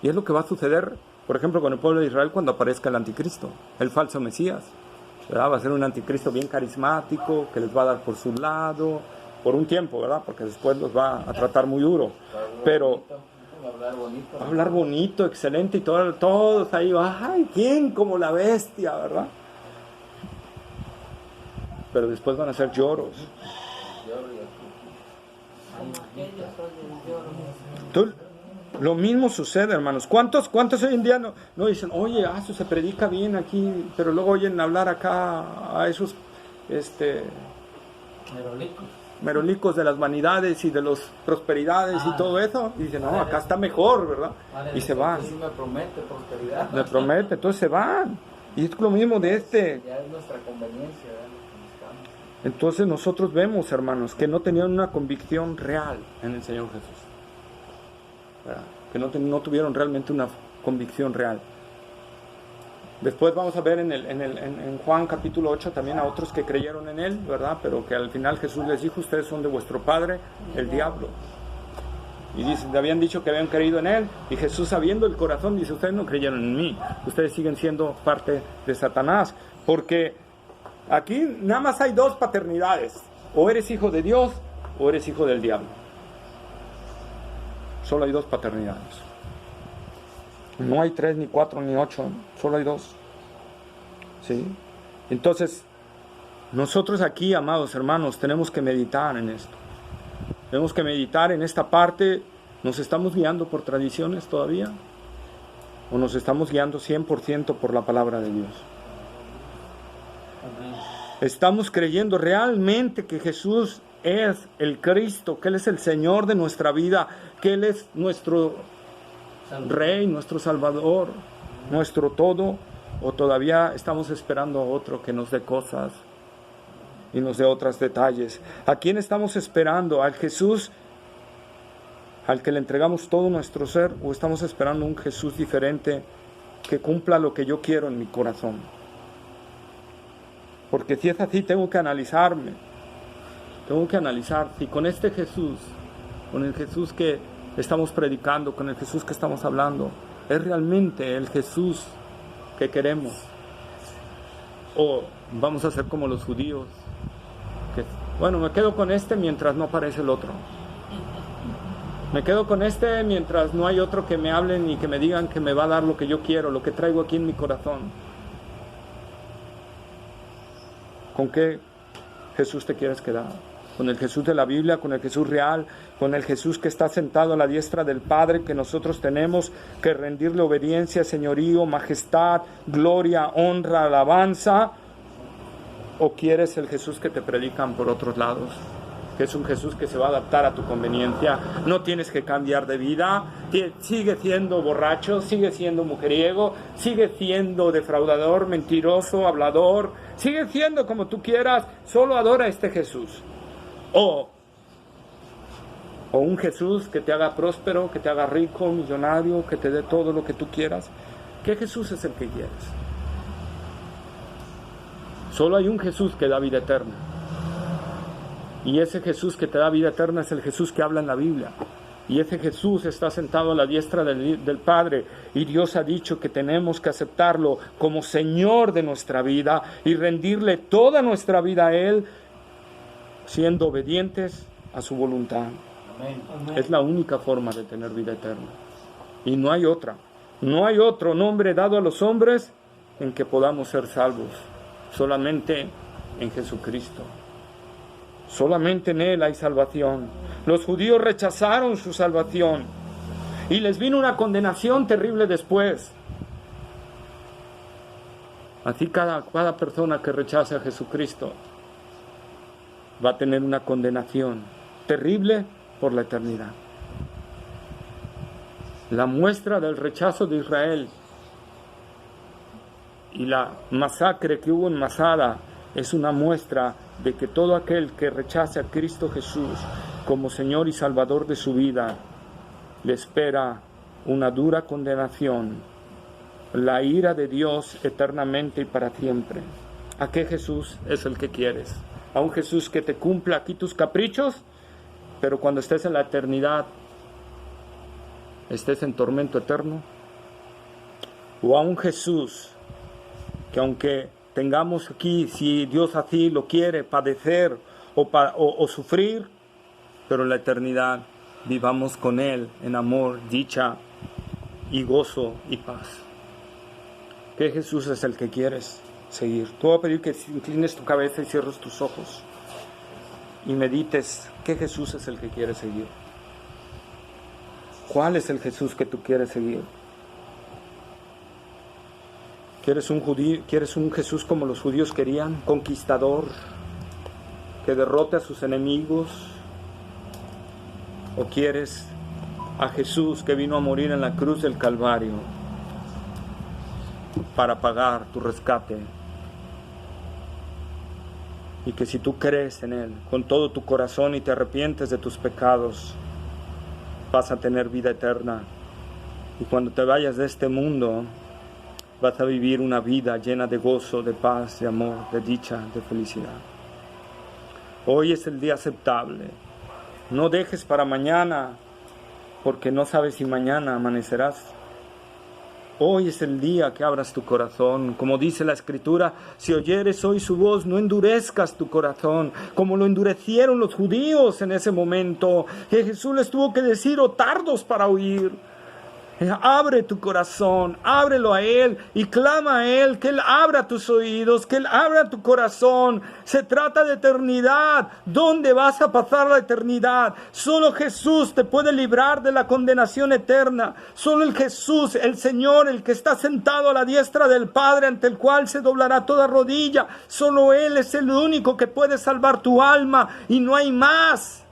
Y es lo que va a suceder, por ejemplo, con el pueblo de Israel cuando aparezca el anticristo, el falso Mesías. ¿Verdad? Va a ser un anticristo bien carismático, que les va a dar por su lado, por un tiempo, ¿verdad? Porque después los va a tratar muy duro. Pero va a hablar bonito, excelente, y todos ahí, ¡ay, quién como la bestia!, ¿verdad? Pero después van a ser lloros. Entonces, lo mismo sucede, hermanos. ¿Cuántos hoy en día no dicen, oye, eso se predica bien aquí, pero luego oyen hablar acá a esos merolicos de las vanidades y de las prosperidades y todo eso? Y dicen, no, acá está mejor, ¿verdad? Y se van. Sí me promete prosperidad. Me promete, entonces se van. Y es lo mismo de Ya es nuestra conveniencia, ¿verdad? Lo que buscamos. Entonces nosotros vemos, hermanos, que no tenían una convicción real en el Señor Jesús, ¿verdad? Que no tuvieron realmente una convicción real. Después vamos a ver en Juan capítulo 8 también a otros que creyeron en él, ¿verdad? Pero que al final Jesús les dijo, ustedes son de vuestro padre, el diablo. Y dice, habían dicho que habían creído en él, y Jesús, sabiendo el corazón, dice, ustedes no creyeron en mí, ustedes siguen siendo parte de Satanás, porque aquí nada más hay dos paternidades: o eres hijo de Dios o eres hijo del diablo. Solo hay dos paternidades. No hay 3, ni 4, ni 8, solo hay 2. ¿Sí? Entonces, nosotros aquí, amados hermanos, tenemos que meditar en esto. Tenemos que meditar en esta parte. ¿Nos estamos guiando por tradiciones todavía? ¿O nos estamos guiando 100% por la palabra de Dios? ¿Estamos creyendo realmente que Jesús es el Cristo, que Él es el Señor de nuestra vida, que Él es nuestro Rey, nuestro Salvador, nuestro todo? ¿O todavía estamos esperando a otro que nos dé cosas y nos dé otros detalles? ¿A quién estamos esperando? ¿Al Jesús al que le entregamos todo nuestro ser, o estamos esperando un Jesús diferente que cumpla lo que yo quiero en mi corazón? Porque si es así, tengo que analizarme. Tengo que analizar si con este Jesús, con el Jesús que estamos predicando, con el Jesús que estamos hablando, es realmente el Jesús que queremos. O vamos a ser como los judíos, que, bueno, me quedo con este mientras no aparece el otro. Me quedo con este mientras no hay otro que me hablen y que me digan que me va a dar lo que yo quiero, lo que traigo aquí en mi corazón. ¿Con qué Jesús te quieres quedar? ¿Con el Jesús de la Biblia, con el Jesús real, con el Jesús que está sentado a la diestra del Padre, que nosotros tenemos que rendirle obediencia, señorío, majestad, gloria, honra, alabanza? ¿O quieres el Jesús que te predican por otros lados? Que es un Jesús que se va a adaptar a tu conveniencia. No tienes que cambiar de vida. Sigue siendo borracho, sigue siendo mujeriego, sigue siendo defraudador, mentiroso, hablador. Sigue siendo como tú quieras. Solo adora a este Jesús. O un Jesús que te haga próspero, que te haga rico, millonario, que te dé todo lo que tú quieras. ¿Qué Jesús es el que quieres? Solo hay un Jesús que da vida eterna. Y ese Jesús que te da vida eterna es el Jesús que habla en la Biblia. Y ese Jesús está sentado a la diestra del Padre. Y Dios ha dicho que tenemos que aceptarlo como Señor de nuestra vida y rendirle toda nuestra vida a Él, siendo obedientes a su voluntad. Amén. Es la única forma de tener vida eterna. Y no hay otra. No hay otro nombre dado a los hombres en que podamos ser salvos. Solamente en Jesucristo. Solamente en Él hay salvación. Los judíos rechazaron su salvación y les vino una condenación terrible después. Así cada persona que rechaza a Jesucristo va a tener una condenación terrible por la eternidad. La muestra del rechazo de Israel y la masacre que hubo en Masada es una muestra de que todo aquel que rechace a Cristo Jesús como Señor y Salvador de su vida, le espera una dura condenación, la ira de Dios eternamente y para siempre. ¿A qué Jesús es el que quieres? ¿A un Jesús que te cumpla aquí tus caprichos, pero cuando estés en la eternidad estés en tormento eterno? ¿O a un Jesús que aunque tengamos aquí, si Dios así lo quiere, padecer o sufrir, pero en la eternidad vivamos con Él en amor, dicha y gozo y paz? ¿Qué Jesús es el que quieres seguir? Te voy a pedir que inclines tu cabeza y cierres tus ojos y medites qué Jesús es el que quieres seguir. ¿Cuál es el Jesús que tú quieres seguir? ¿Quieres un Jesús como los judíos querían? Conquistador, que derrote a sus enemigos. ¿O quieres a Jesús que vino a morir en la cruz del Calvario para pagar tu rescate? Y que si tú crees en Él con todo tu corazón y te arrepientes de tus pecados, vas a tener vida eterna. Y cuando te vayas de este mundo, vas a vivir una vida llena de gozo, de paz, de amor, de dicha, de felicidad. Hoy es el día aceptable. No dejes para mañana, porque no sabes si mañana amanecerás. Hoy es el día que abras tu corazón. Como dice la Escritura, si oyeres hoy su voz, no endurezcas tu corazón, como lo endurecieron los judíos en ese momento, que Jesús les tuvo que decir, tardos para oír. Abre tu corazón, ábrelo a Él y clama a Él, que Él abra tus oídos, que Él abra tu corazón. Se trata de eternidad. ¿Dónde vas a pasar la eternidad? Solo Jesús te puede librar de la condenación eterna. Solo el Jesús, el Señor, el que está sentado a la diestra del Padre, ante el cual se doblará toda rodilla. Solo Él es el único que puede salvar tu alma y no hay más.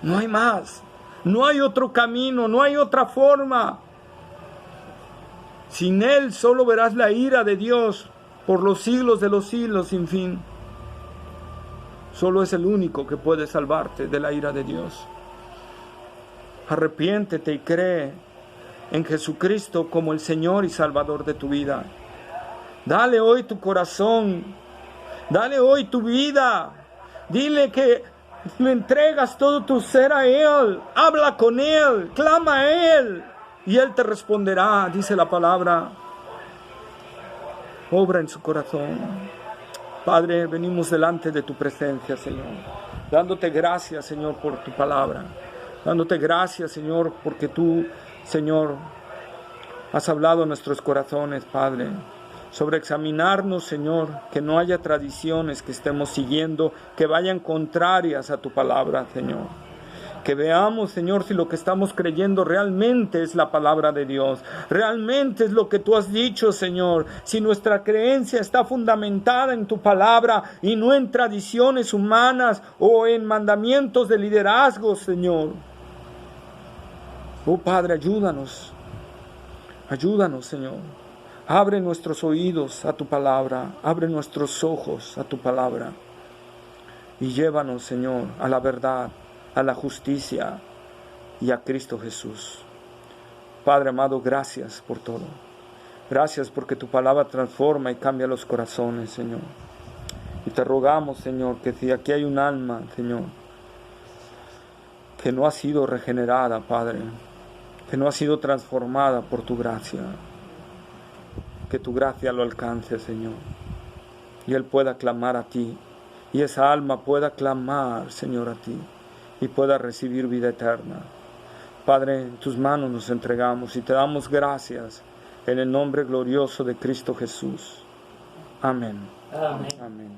No hay más. No hay otro camino, no hay otra forma. Sin Él solo verás la ira de Dios por los siglos de los siglos sin fin. Solo es el único que puede salvarte de la ira de Dios. Arrepiéntete y cree en Jesucristo como el Señor y Salvador de tu vida. Dale hoy tu corazón, dale hoy tu vida. Dile que le entregas todo tu ser a Él. Habla con Él, clama a Él y Él te responderá, dice la palabra. Obra en su corazón. Padre, venimos delante de tu presencia, Señor, dándote gracias, Señor, por tu palabra. Dándote gracias, Señor, porque tú, Señor, has hablado en nuestros corazones, Padre, sobre examinarnos, Señor, que no haya tradiciones que estemos siguiendo, que vayan contrarias a tu palabra, Señor. Que veamos, Señor, si lo que estamos creyendo realmente es la palabra de Dios. Realmente es lo que tú has dicho, Señor. Si nuestra creencia está fundamentada en tu palabra y no en tradiciones humanas o en mandamientos de liderazgo, Señor. Oh Padre, ayúdanos. Ayúdanos, Señor. Abre nuestros oídos a tu palabra. Abre nuestros ojos a tu palabra. Y llévanos, Señor, a la verdad, a la justicia y a Cristo Jesús. Padre amado, gracias por todo. Gracias porque tu palabra transforma y cambia los corazones, Señor. Y te rogamos, Señor, que si aquí hay un alma, Señor, que no ha sido regenerada, Padre, que no ha sido transformada por tu gracia, que tu gracia lo alcance, Señor, y él pueda clamar a ti, y esa alma pueda clamar, Señor, a ti, y pueda recibir vida eterna. Padre, en tus manos nos entregamos y te damos gracias en el nombre glorioso de Cristo Jesús. Amén. Amén. Amén.